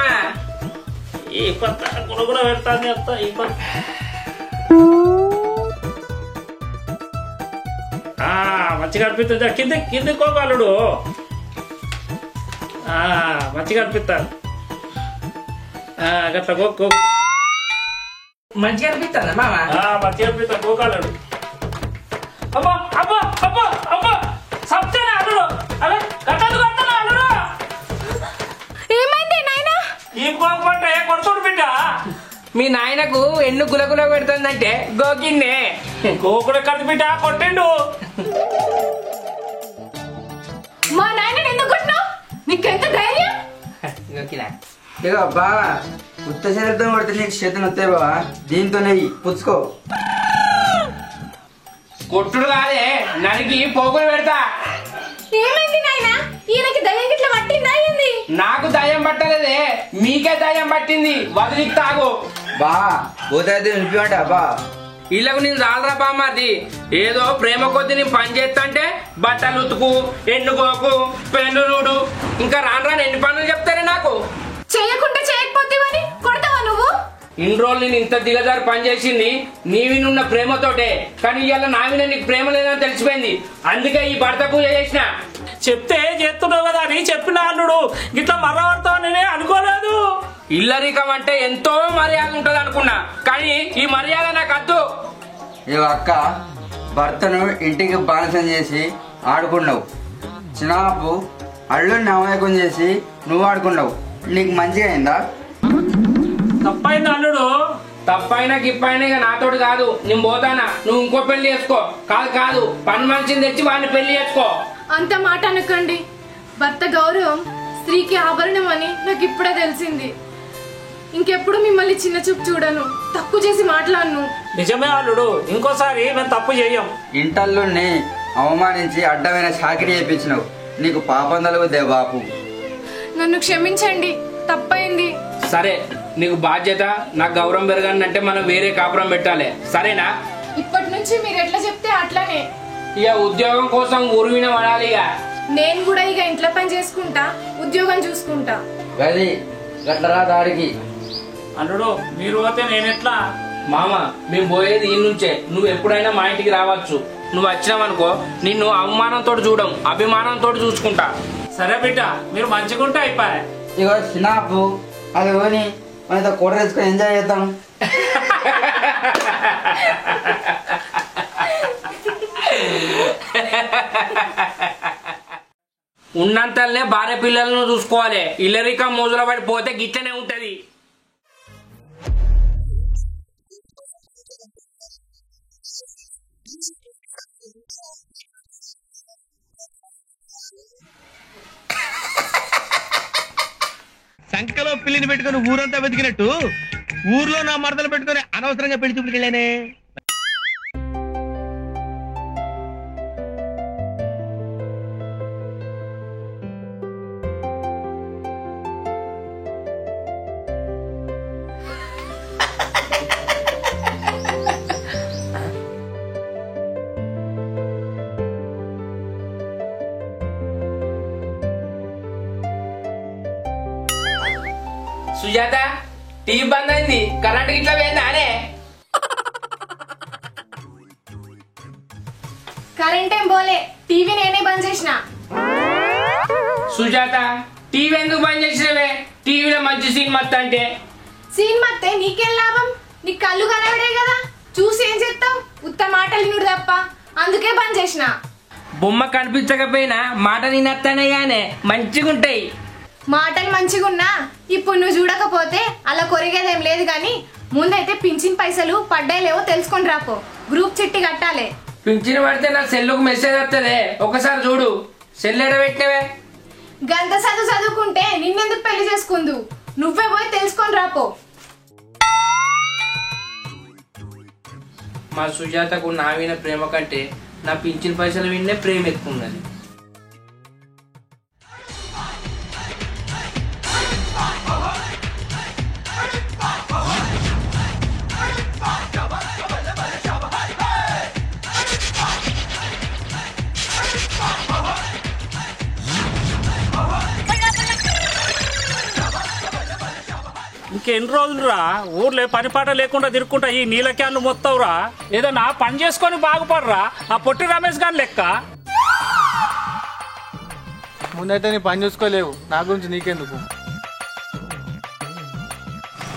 ఈ పంత గులగుల పెడతాంది అత్త. ఈ పంత మంచిగా అనిపిస్తుంది. కింది కోక అల్లుడు, మంచిగా అనిపిస్తాను. గట్ల కోక్కు మంచిగా అనిపిస్తుందా మామ? మంచిగా అనిపిస్తా కోకాలడు. అబ్బా అబ్బా అబ్బా అబ్బా సబ్జేనా అల్లుడు? అదే గట్టలు కొడతాను అల్లుడు. ఏమైంది నాయనా? ఈ కోకమంటే కొడుతుడు బిడ్డ. మీ నాయనకు ఎన్ను గులగుల పెడుతుందంటే గోకిన్నే. కోకుడు కలిసి బిడ్డ కొట్టిండు. మా నాయన ఎందుకు కొట్టినావు? నీకెంత ధైర్యం? ఇక బావా ఉత్త శరీరంతో కొడితే నీకు చేతులు వస్తాయి బావా, దీంతో నెయ్యి పుచ్చుకో. కొట్టుడు కాదే నరికి పోగులు పెడతా. ఏమైంది నాయనా? ఈయనకి దయ్యం గిట్ల పట్టిందా ఏంది? నాకు దయ్యం పట్టలేదే, మీకే దయ్యం పట్టింది. వదిలికి తాగు బా పోతే వినిపిమంట బా. ఇళ్ళకు నేను చాలరా బామ్మది. ఏదో ప్రేమ కొద్ది నేను పని చేస్తంటే బట్టలు ఉతుకు, ఎండుకోకు, పెన్ను నూడు, ఇంకా రాను ఎన్ని పనులు చెప్తారే నాకు. చేయకుంటే చేయకపోతేవని కొడతావా నువ్వు? ఇన్ని రోజులు నేను ఇంత దిగజారి పని చేసింది నీవినున్న ప్రేమతోటే, కానీ ఇవాళ నావిన నీకు ప్రేమ లేదని తెలిసిపోయింది. అందుకే ఈ భర్త పూజ చేసిన. చెప్తే చేస్తున్నావు కదా అని చెప్పిన అల్లుడు, గిట్లా మర్రపడతావని అనుకోలేదు. ఇల్లరికం అంటే ఎంతో మర్యాద ఉంటది అనుకున్నా, కానీ ఈ మర్యాద నాకు వద్దు. ఇక అక్క భర్తను ఇంటికి బానిసం చేసి ఆడుకున్నావు, చిన్నపు అల్లుడిని అమాయకం చేసి నువ్వు ఆడుకున్నావు. నీకు మంచిగా అయిందా? తప్పైంది అల్లుడు. తప్పైనా గిప్పైనా ఇక నాతోటి కాదు, నేను పోతానా. నువ్వు ఇంకో పెళ్లి చేసుకో. కాదు పని మనిషిని తెచ్చి వాడిని పెళ్లి చేసుకో. అంత మాట అనకండి. భర్త గౌరవం స్త్రీకి ఆభరణం అని నాకు ఇప్పుడే తెలిసింది. ఇంకెప్పుడు మిమ్మల్ని చిన్న చూపు చూడను, తక్కువ చేసి మాట్లాడను. నిజమే అల్లుడు, ఇంకోసారి మేము తప్పు చెయ్యం. ఇంటల్లుని అవమానించి అడ్డమైన చాకిరీ చేయించినావు, నీకు పాపం తలుగుదే బాపు. నన్ను క్షమించండి, తప్పైంది. సరే నీకు బాధ్యత, నాకు గౌరవం పెరగాలంటే మనం వేరే కాపురం పెట్టాలి, సరేనా? ఇప్పటి నుంచి మీరు ఎట్లా చెప్తే అట్లానే. ఇక ఉద్యోగం కోసం ఊరువిన పడాలి. ఇక నేను కూడా ఇక ఇంట్లో పని చేసుకుంటా, ఉద్యోగం చూసుకుంటా. గది గట్లరా దాడికి. అల్లుడు మీరు పోతే నేనెట్లా? మామ మేము పోయేది ఈ నుంచే, నువ్వు ఎప్పుడైనా మా ఇంటికి రావచ్చు. నువ్వు వచ్చినావనుకో నిన్ను అవమానంతో చూడం, అభిమానంతో చూసుకుంటా. సరే బిడ్డ, మీరు మంచిగుంటే అయిపోయా. ఇక చిన్నపు అది పోని మనతో కూర తెచ్చుకొని ఎంజాయ్ చేద్దాం. ఉన్నంతనే భార్య పిల్లలను చూసుకోవాలి. ఇల్లరిక మోజుల పడి పోతే గిట్లనే ఉంటది. సంకలో పిల్లిని పెట్టుకుని ఊరంతా వెతికినట్టు ఊర్లో నా మరదలు పెట్టుకుని అనవసరంగా పెళ్లి చూపుకెళ్ళానే. సుజాత టీవీ బంద్ అయింది, కరెంట్ ఇట్లా పోయిందా అనే? కరెంట్ ఏం పోలే, టీవీ నేనే బంద్ చేసిన. సుజాత టీవీ ఎందుకు బంద్ చేసినవే? టీవీలో మంచి సినిమా అంటే సినిమా అత్తే నీకేం లాభం? నీ కళ్ళు కనబడే కదా, చూసి ఏం చేస్తావు? ఉత్త మాటలు వినుడు తప్ప, అందుకే బంద్ చేసిన. బొమ్మ కనిపించకపోయినా మాట నిన్నత్తనే గానే మంచిగుంటాయి. మాటలు మంచిగున్నా ఇప్పుడు నువ్వు చూడకపోతే అలా కొరిగేదేం లేదు గాని ముందైతే పింఛన్ పైసలు పడ్డాయిలేవో తెలుసుకొని రాపో. గ్రూప్ చిట్టి కట్టాలి. పింఛన్ పడితే నా సెల్లుకు మెసేజ్ వస్తుంది, ఒకసారి చూడు. సెల్ ఎడ పెట్టినవే? గంత చదువుకుంటే నిన్నెందుకు పెళ్లి చేసుకుందు? నువ్వే పోయి తెలుసుకొని రాపో. మా సుజాతకు నా విన ప్రేమ కంటే నా పింఛన్ పైసలు విన్నే ప్రేమ ఎక్కున్నది. ఇంకెన్ని రోజులు రా ఊర్లో పని పాట లేకుండా తిరుక్కుంటా ఈ నీళ్ళ క్యాన్లు మొత్తం రా. ఏదన్నా పని చేసుకొని బాగుపడరా, ఆ పొట్టి రమేష్ గారి లెక్క. ముందైతే నీ పని చూసుకోలేవు, నా గురించి నీకెందుకు?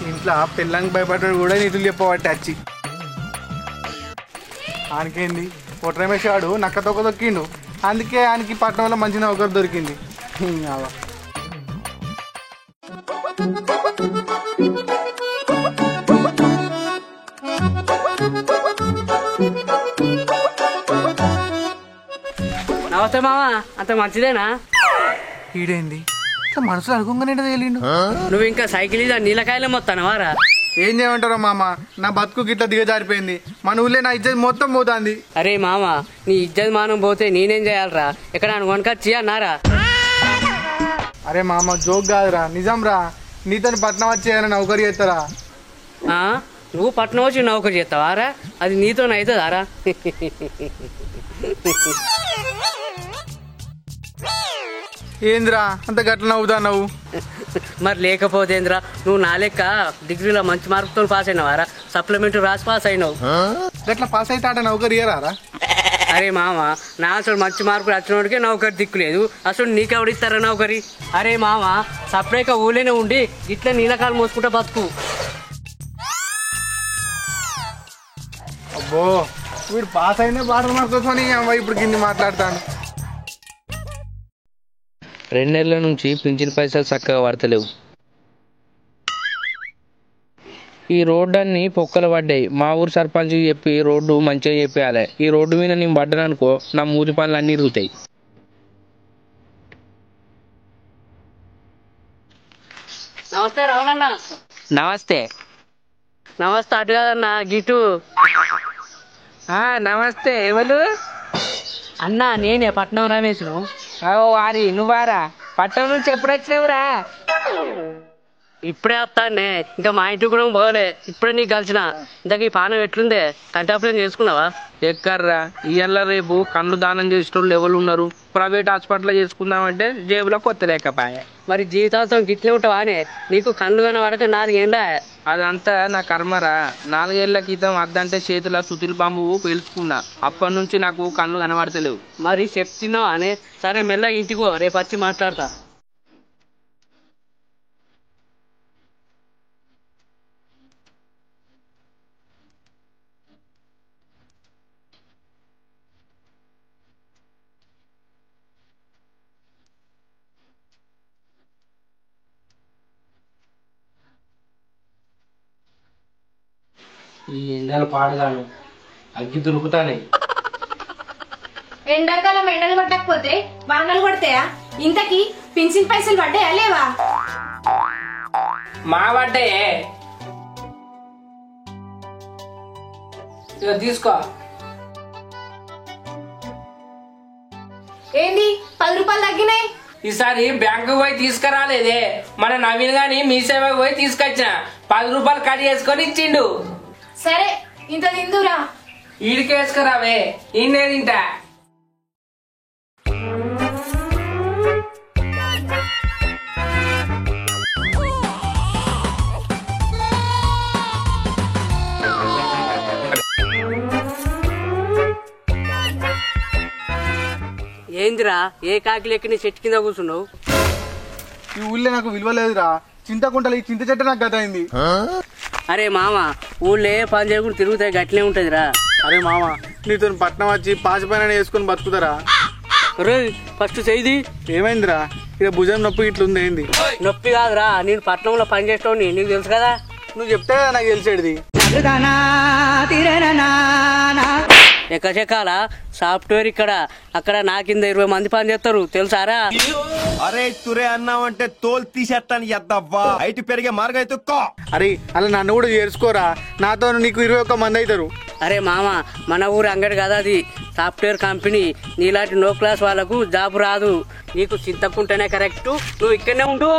ఇంట్లో పిల్లంకి భయపడ్డాడు కూడా నీతులు చెప్పబట్టి వచ్చి ఆయనకేంది పొట్టి రమేష్ గాడు నక్క తొక్క దొక్కిండు, అందుకే ఆయనకి పట్టణంలో మంచి నౌకరు దొరికింది. నమస్తే మామ, అంత మంచిదేనా? ఈడేంది మనసులో అనుకోగానే తేలిండు. నువ్వు ఇంకా సైకిల్ ఇదా నీళ్ళకాయలే మొత్తానవారా? ఏం చేయమంటారో మామ, నా బతుకు గిట్లా దిగజారిపోయింది. మన ఊళ్ళో నా ఇజ్జత్ మొత్తం పోతుంది. అరే మామ, నీ ఇజ్జత్ మానం పోతే నేనేం చేయాలరా? ఎక్కడ కొనుకొచ్చి అన్నారా? అరే మామ జోక్ కాదురా, నిజం రా. నీతో పట్నం వచ్చేయాలని నౌకరీ చేస్తారా? నువ్వు పట్నం వచ్చి నౌకరీ చేస్తావారా? అది నీతో అవుతుందారా? ఏంద్రా అంత గట్ల నవ్వుతా నువ్వు? మరి లేకపోతేంద్రా, నువ్వు నా లెక్క డిగ్రీలో మంచి మార్కుతో పాస్ అయినవారా? సప్లిమెంటరీ రాసి పాస్ అయినావు. గట్లా పాస్ అయితే నౌకరీ ఇయ్యరా? అరే మామ, నా అసలు మంచి మార్కులు వచ్చినోడికే నౌకరీ దిక్కులేదు, అసలు నీకెవడిస్తారా నౌకరీ? అరే మామ, సపరేట్గా ఊళ్ళోనే ఉండి ఇట్లా నీళ్ళకాలు మోసుకుంటా బతుకు. అబ్బో, వీడు పాస్ అయినా బాటర్ మార్క్స్ అని ఇప్పుడు కింది మాట్లాడతాను. 2 నెలల నుంచి పింఛన్ పైసలు చక్కగా పడతలేవు. ఈ రోడ్డు అన్ని పొక్కలు పడ్డాయి. మా ఊరు సర్పంచ్కి చెప్పి రోడ్డు మంచిగా చెప్పేయాలి. ఈ రోడ్డు మీద నేను పడ్డాననుకో నా ఊరి పనులు అన్నీ ఇరుగుతాయి. నమస్తే రావులన్నా. నమస్తే. నమస్తే అటు కాదన్నా, గిటు. నమస్తే. ఎవరు? అన్నా నేనే పట్నం రమేష్ను. వారి నువ్వారా? పట్టణం నుంచి ఎప్పుడు వచ్చినావురా? ఇప్పుడే వస్తానే, ఇంకా మా ఇంటికి కూడా పోలే. ఇప్పుడే నీకు కలిసిన. ఇంతకీ ఈ పానం ఎట్లుందే? కంటి ఆపరేషన్ చేసుకున్నావా? ఎక్కర్రా, ఇవాళ రేపు కళ్ళు దానం చేసేటోళ్ళు ఎవరు ఉన్నారు? ప్రైవేట్ హాస్పిటల్లో చేసుకుందామంటే జేబులో కొత్త లేకపోయా. మరి జీవితాంతం గిట్లే ఉంటావానే? నీకు కళ్ళు కనబడితే 4 ఏళ్ళ. అదంతా నా కర్మరా. 4 ఏళ్ల క్రితం అద్దంటే చేతుల సుతిల్ బాంబు పేల్చుకున్నా. అప్పటి నుంచి నాకు కళ్ళు కనబడతలేవు. మరి చెప్తున్నావా అనే? సరే మెల్లగా ఇంటికి పో, రేపు వచ్చి మాట్లాడతా. ఈ ఎండలు పాడగాను అగ్గి దొరుకుతానే. ఎండాకాలం ఎండలు పట్టకపోతే వానలు పడతాయా? ఇంతకీ పింఛన్ పైసలు పడ్డాయా లేవా? మా పడ్డే తీసుకో. ఏంది 10 రూపాయలు తగ్గినాయి? ఈసారి బ్యాంకు పోయి తీసుకురాలేదే, మన నవీన్ గాని మీ సేవకు పోయి తీసుకొచ్చిన. 10 రూపాయలు కట్ చేసుకొని ఇచ్చిండు. సరే ఇంత తిందురా. ఈడికేసుకురావే, ఈయనే తింటా. ఏందిరా ఏ కాకి లెక్కని చెట్టు కింద కూర్చున్నావు? ఈ ఊళ్ళో నాకు విలువ లేదురా. చింతకుంటలు ఈ చింత చెట్టు నాకు గత అయింది. అరే మామ ఊళ్ళో ఏ పని చేయకుండా తిరుగుతాయి గట్లే ఉంటదిరా. అరే మామ నీతో పట్నం వచ్చి పాచి పైన వేసుకొని బతుకుతారా? రే ఫస్ట్ చెయ్యి. ఏమైందిరా? ఇక భుజం నొప్పి ఇట్లా ఉంది. ఏంది నొప్పి కాదురా, నేను పట్నంలో పని చేసేవాడిని, నీకు తెలుసు కదా. నువ్వు చెప్తే కదా నాకు తెలిసేది. ఎక్కచెక్కాల సాఫ్ట్వేర్ ఇక్కడ అక్కడ నా కింద 20 మంది పని చేస్తారు తెలుసారా? అరే తురే అన్నావంటే తోలు తీసేస్తాను ఎద్దవ్వా. హైట్ పెరిగే మార్గం అయితే. అరే అలా నన్ను కూడా చేర్చుకోరా, నాతో నీకు 21 మంది అవుతారు. అరే మామ మన ఊరు అంగడి కదా అది, సాఫ్ట్వేర్ కంపెనీ. నీలాంటి నో క్లాస్ వాళ్ళకు జాబ్ రాదు. నీకు చింతకుంటేనే కరెక్ట్, నువ్వు ఇక్కడనే ఉండు.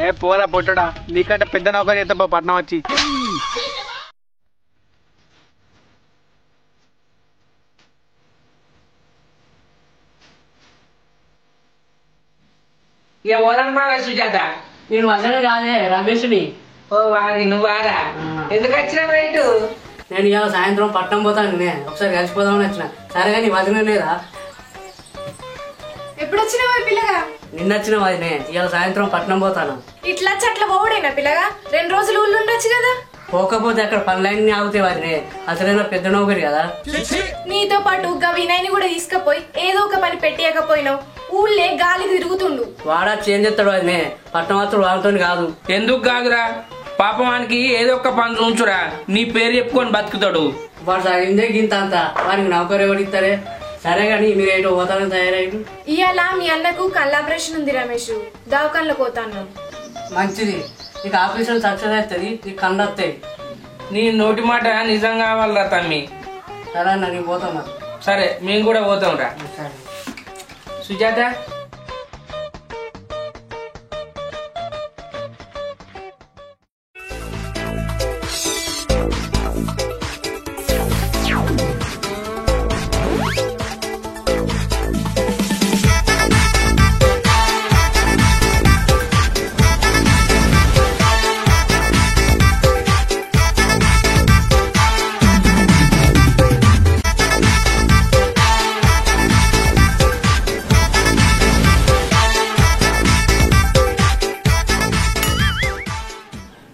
ఏ పోరా పొట్టడా, నీకంటే పెద్ద నౌకరీ చేస్తా పట్నం వచ్చి. ఇక పోదామా సుజాత? నేను వదలే కాదే రమేష్ని. ఓ వారి నువ్వు వారా? ఎందుకు వచ్చినావు రైటు? నేను ఇవాళ సాయంత్రం పట్నం పోతాను, ఒకసారి కలిసిపోదామని వచ్చిన. సరే కానీ వదిన లేదా? ఎప్పుడు వచ్చినావా పిల్లగా? నిన్న వచ్చిన వదినే, ఇవాళ సాయంత్రం పట్నం పోతాను. ఇట్లా అట్లా పోవడేనా పిల్లగా? 2 రోజులు ఊళ్ళు ఉండొచ్చు కదా. పోకపోతే అక్కడ పనులన్నీ ఆగుతాయి వదినే, అసలైనా పెద్ద నౌకరి కదా. నీతో పాటు గా వినయ్ని కూడా తీసుకపోయి ఏదో ఒక పని పెట్టియకపోయినావు. ఊళ్ళే గాలి తిరుగుతుండు. వాడా చేంజ్ చేస్తాడు వదినే, పట్నం మాత్రం వాళ్ళతో కాదు. ఎందుకు కాదురా? పాపమానికి ఏదో ఒక పని ఉంచురా, నీ పేరు చెప్పుకొని బతుకుతాడు. వాడు సాగిందే గింత అంతా, వానికి నౌకరు ఎవరు ఇస్తారే? సరే కానీ మీరు ఏంటో పోతానని తయారైంది. ఇవాళ మీ అన్నకు కళ్ళ ఆపరేషన్ ఉంది రమేష్, దవాఖానలో పోతాను. మంచిది, నీకు ఆపరేషన్ సక్సెస్ అవుతుంది, నీకు కళ్ళు వస్తాయి. నీ నోటి మాట నిజం కావాలరా తమ్మి. సరే అన్న నీకు పోతాం మరి. సరే మేము కూడా పోతాం రా. సుజాత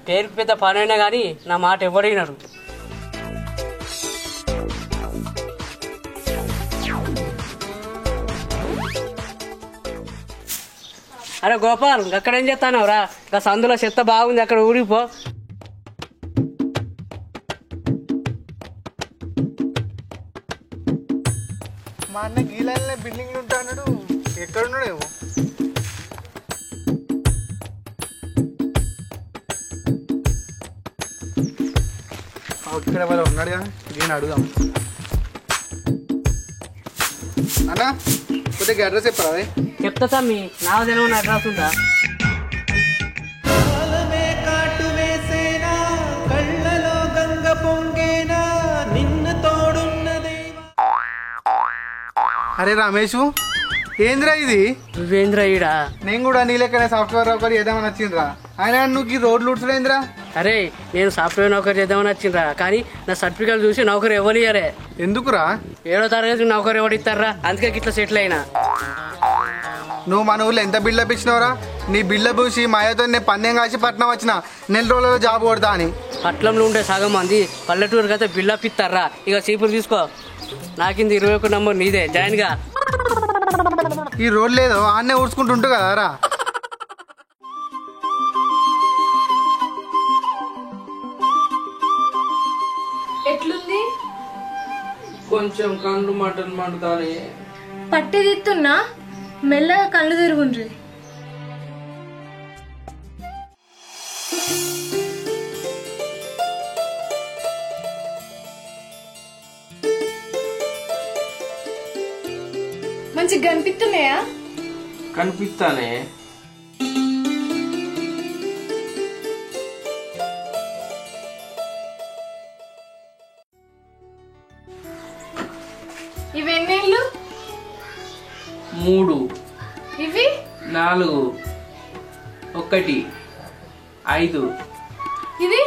పేరుకు పెద్ద పని అయినా కానీ నా మాట ఎవరైనారు. అరే గోపాల్ అక్కడ ఏం చేస్తాను రా? ఇంకా సందులో చెత్త బాగుంది, అక్కడ ఊరిపో. మా అన్న గీలైన్లో బిల్డింగ్లు ఉంటాడు, ఎక్కడున్నాడు? ఇక్కడ వాళ్ళు ఉన్నాడు కదా, నేను అడుగుదాం. అన్నా కొద్దిగా అడ్రస్ చెప్పరా? చెప్తా తమ్మి, నా తెలియని అడ్రస్ ఉందా? అరే రమేష్, ఏంద్రా ఇది? నువ్వేంద్రా ఈడా? నేను కూడా నీ లెక్కనే సాఫ్ట్వేర్ ఒకటి ఏదేమని వచ్చిందిరా. ఆయన నువ్వు ఈ రోడ్లు ఉడుతులేంద్రా? అరే నేను సాఫ్ట్వేర్ నౌకరీ చేద్దామని వచ్చిండ్రా, కానీ నా సర్టిఫికేట్ చూసి నౌకరీ ఇవ్వనియరే. ఎందుకురా? 7వ తరగతి నౌకరీ ఎవడిస్తారా, అందుకే ఇట్లా సెటిల్ అయినా. నువ్వు మన ఊళ్ళో ఎంత బిల్డప్ ఇచ్చినావురా? నీ బిల్డప్ చూసి మాయతో నేను పందెం కాసి పట్నం వచ్చిన 4 రోజుల్లో జాబ్ కొడతా అని. పట్నంలో ఉండే సగం మంది పల్లెటూరుకి అయితే బిల్డప్ ఇస్తారా. ఇక చీపురు తీసుకో, నాకింది 21 నంబర్ నీదే, జాయిన్ గా. ఈ రోడ్ లేదు ఆన్నే ఊడ్చుకుంటుంటు కదారా. ఎట్లుంది? కొంచెం కళ్ళు మటన్ మండుతానే. పట్టి తిత్తున్నా, మెల్లగా కళ్ళు తిరుగుండ్రి. మంచిగా కనిపిస్తున్నాయా? కనిపిస్తానే. ఇవెన్నేళ్ళు? 3 ఇవి 4 1 5 ఇది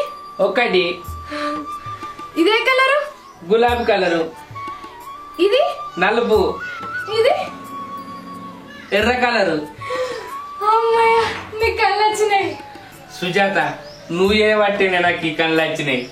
1 ఇదే కలరు? గులాబీ కలరు. ఇది నలుపు, ఇది ఎర్ర కలరు. అమ్మయ్య నీ కళ్ళు వచ్చినాయి. సుజాత నువ్వు ఏ పట్టినా నాకు ఈ కళ్ళు వచ్చినాయి.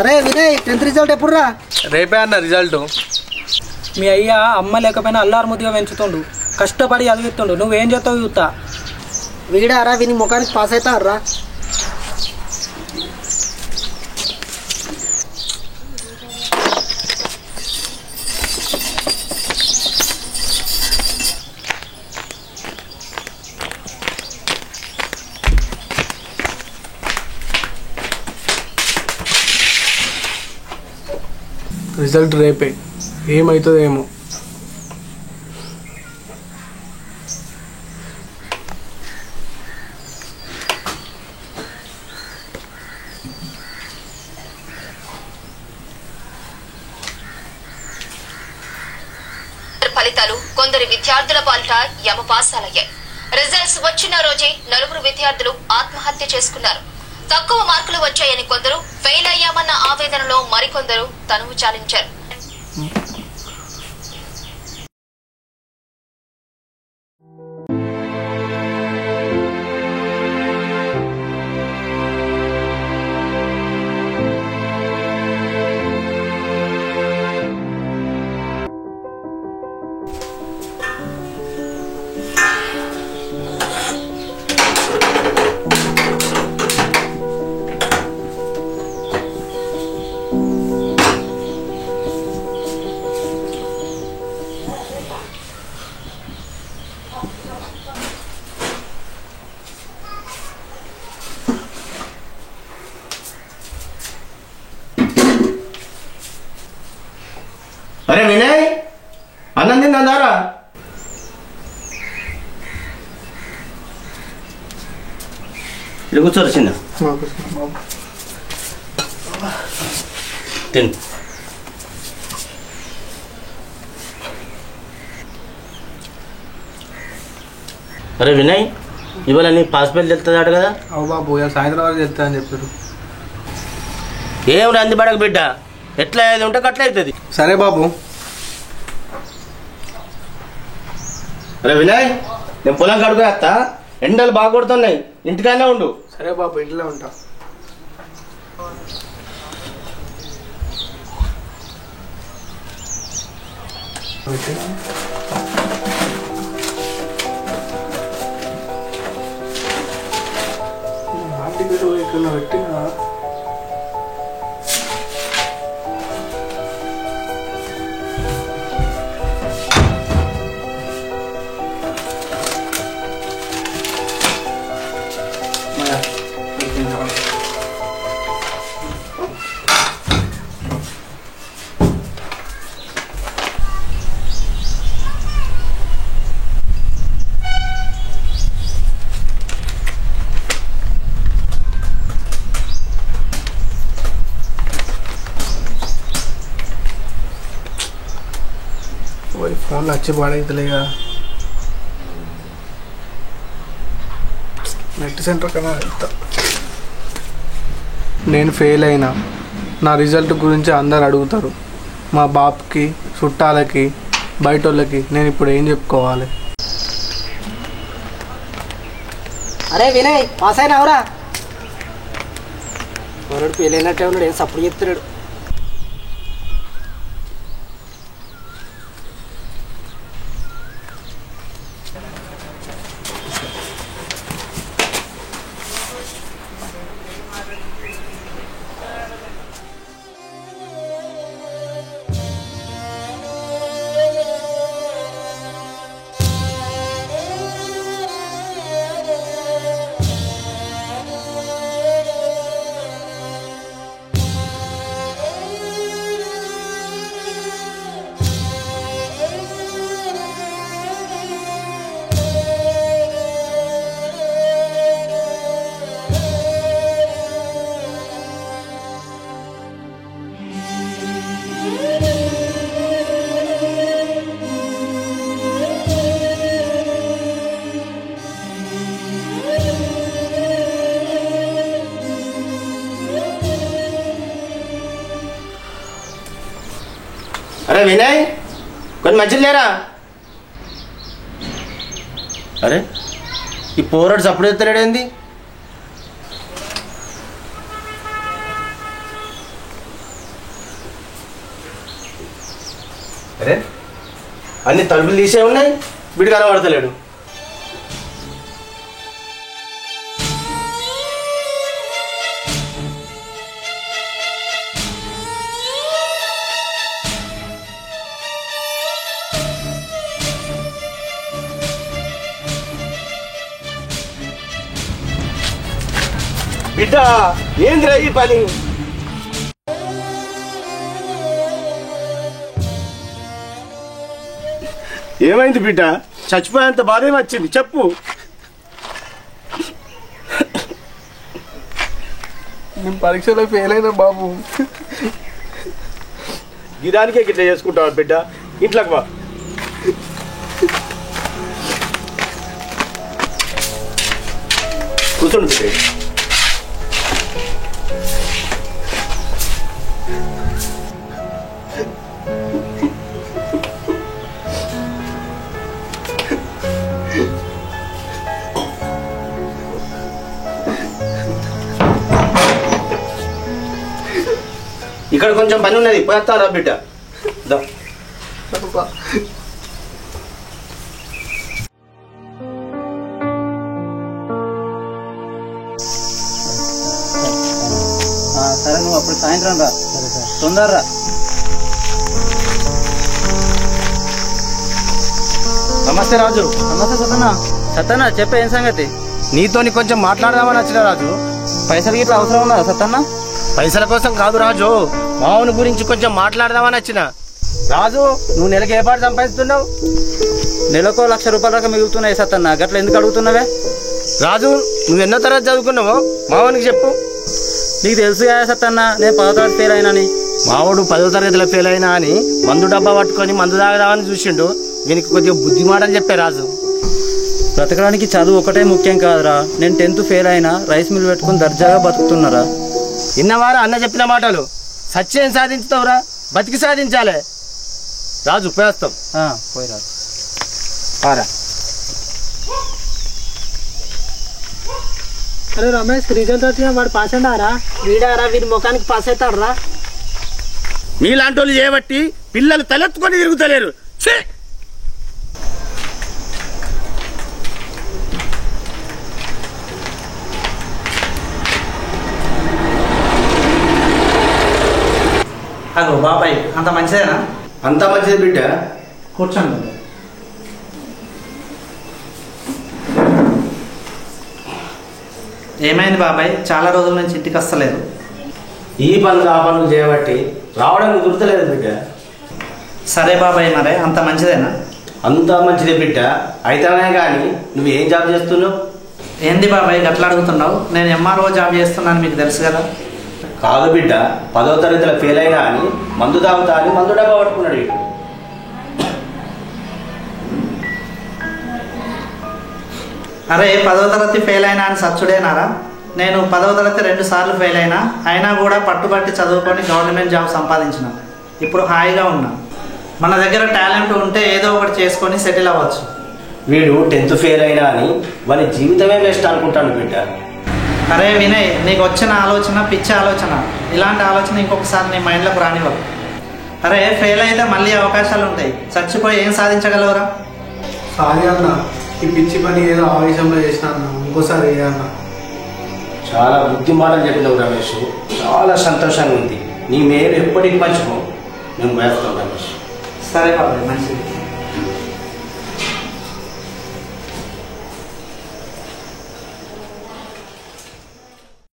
అరే వినయ్, 10th రిజల్ట్ ఎప్పుడురా? రేపే అన్న రిజల్ట్. మీ అయ్య అమ్మ లేకపోయినా అల్లారు ముద్దుగా పెంచుతుండు, కష్టపడి చదివిస్తుండు. నువ్వేం చేస్తావు చూస్తా. వీడారా విని ముఖానికి పాస్ అవుతారా? రిజల్ట్ రేపే, ఏమవుతుందో ఏమో. ఫలితాలు కొందరి విద్యార్థుల పాలిట యమపాసాలయ్యాయి. రిజల్ట్స్ వచ్చిన రోజే 4 విద్యార్థులు ఆత్మహత్య చేసుకున్నారు. తక్కువ మార్కులు వచ్చాయని కొందరు, ఫెయిల్ అయ్యామన్న ఆవేదనలో మరికొందరు తనువు చాలించారు. అరే వినయ్, అన్నం తిందారా? ఇది కూర్చోరు చిన్న తిను. అరే వినయ్, ఇవాళ నీ పాస్పోర్ట్ తెలుస్తుందట కదా? అవు బాబు, సాయంత్రం వరకు వెళ్తా అని చెప్పారు. ఏం రంది పడక బిడ్డ, ఎట్లా అయ్యేది ఉంటే అట్లా అవుతుంది. సరే బాబు. అరే వినయ్, నేను పొలం కడుగు వేస్తా, ఎండలు బాగా కొడుతున్నాయి, ఇంటికైనా ఉండు. సరే బాబు, ఇంట్లో ఉంటా. ఇక్కడ పెట్టినా ఫోన్లో వచ్చి పాడైతలేగా. నెట్ సెంటర్ కన్నా వెళ్తా. నేను ఫెయిల్ అయినా నా రిజల్ట్ గురించి అందరు అడుగుతారు. మా బాపుకి, చుట్టాలకి, బయట వాళ్ళకి నేను ఇప్పుడు ఏం చెప్పుకోవాలి? అరే వినయ్, పాస్ అయినావురా? ఎవరు ఫెయిల్ అయినట్టే ఉన్నాడు, ఏం సపోర్ట్ చెప్తున్నాడు. అరే వినయ్ కొన్ని మంచిలు లేరా? అరే ఈ పోరాడు సప్పుడు ఎత్తలేడేంది? అరే అన్ని తలుపులు తీసే ఉన్నాయి, వీడు కనబడతలేడు. బిడ్డ ఏంద్రా ఈ పని? ఏమైంది బిడ్డ? చచ్చిపోయేంత బాధ వచ్చింది, చెప్పు. నేను పరీక్షలో ఫెయిల్ అయినా బాబు. గిరానికే గిట్లా చేసుకుంటావా బిడ్డ? ఇంట్లోకి వా. కూర్చోండి బిడ్డ. ఇక్కడ కొంచెం పని ఉన్నది, పోతారా బిడ్డ? సరే నువ్వు అప్పుడు సాయంత్రం రా, తొందరరా. నమస్తే రాజు. నమస్తే సతన్నా. సతన్నా చెప్పే ఏం సంగతి? నీతోని కొంచెం మాట్లాడదామని వచ్చిన రాజు. పైసలు గిట్లా అవసరం ఉన్నదా సతన్నా? పైసల కోసం కాదు రాజు, మావుని గురించి కొంచెం మాట్లాడదామని వచ్చిన. రాజు నువ్వు నెలకి ఏ పాటు సంపాదిస్తున్నావు? నెలకు 1,00,000 రూపాయల దాకా మిగులుతున్నాయి సతన్నా. గట్ల ఎందుకు అడుగుతున్నావే? రాజు నువ్వు ఎన్నో తరగతి చదువుకున్నావు మావునికి చెప్పు. నీకు తెలుసు కదా సతన్నా, నేను 10వ తరగతి ఫెయిల్ అయినని. మావుడు 10వ తరగతిలో ఫెయిల్ అయినా అని మందు డబ్బా పట్టుకొని మందు తాగదామని చూసిండు. దీనికి కొద్దిగా బుద్ధి మాటలు చెప్పే రాజు. బ్రతకడానికి చదువు ఒకటే ముఖ్యం కాదురా. నేను 10th ఫెయిల్ అయినా రైస్ మిల్ పెట్టుకుని దర్జాగా బతుకుతున్నారా. ఇన్నవారా అన్న చెప్పిన మాటలు. సత్యం సాధించుతావురా, బతికి సాధించాలే. రాజు పోయేస్తాం. పోయి రాజు. అరే రమేష్, రిజల్ట్ వచ్చిన వాడు పాస్ అయ్యారా? వీడారా, వీడి ముఖానికి పాస్ అవుతాడు రా. మీలాంటి వాళ్ళు చేయబట్టి పిల్లలు తలెత్తుకొని తిరుగుతలేరు. హలో బాబాయ్, అంత మంచిదేనా? అంతా మంచిది బిడ్డ. కూర్చోండి. ఏమైంది బాబాయ్, చాలా రోజుల నుంచి ఇంటికి వస్తలేదు? ఈ పనులు ఆ పనులు చేయబట్టి రావడం కుదురుతలేదు బిడ్డ. సరే బాబాయ్, మరే అంత మంచిదేనా? అంతా మంచిదే బిడ్డ. అయితేనే కానీ నువ్వు ఏం జాబ్ చేస్తున్నావు? ఏంది బాబాయ్ గట్లా అడుగుతున్నావు? నేను ఎంఆర్ఓ జాబ్ చేస్తున్నాను, మీకు తెలుసు కదా. కాదు బిడ్డ, 10వ తరగతిలో ఫెయిల్ అయినా అని మందు తాగుతా అని మందు డబ్బా పట్టుకున్నాడు. అరే 10వ తరగతి ఫెయిల్ అయినా అని సచ్చుడేనారా? నేను 10వ తరగతి 2 సార్లు ఫెయిల్ అయినా కూడా పట్టుబట్టి చదువుకొని గవర్నమెంట్ జాబ్ సంపాదించిన. ఇప్పుడు హాయిగా ఉన్నా. మన దగ్గర టాలెంట్ ఉంటే ఏదో ఒకటి చేసుకొని సెటిల్ అవ్వచ్చు. వీడు 10th ఫెయిల్ అయినా అని వాని జీవితమే వేస్ట్ అనుకుంటాను బిడ్డ. అరే వినయ్, నీకు వచ్చిన ఆలోచన పిచ్చి ఆలోచన. ఇలాంటి ఆలోచన ఇంకొకసారి నీ మైండ్లోకి రానివ్వరు. అరే ఫెయిల్ అయితే మళ్ళీ అవకాశాలు ఉంటాయి. చచ్చిపోయి ఏం సాధించగలవురా? సారీ అన్న, ఈ పిచ్చి పని ఏదో ఆవేశంలో చేసిన అన్న, ఇంకోసారి ఏ అన్న. చాలా బుద్ధి మాటలు చెప్పినావు రమేష్. చాలా సంతోషంగా ఉంది. నీ మేలు ఎప్పటికి మర్చిపో. మేము వేస్తాం రమేష్. సరే బాబాయ్, మంచిది.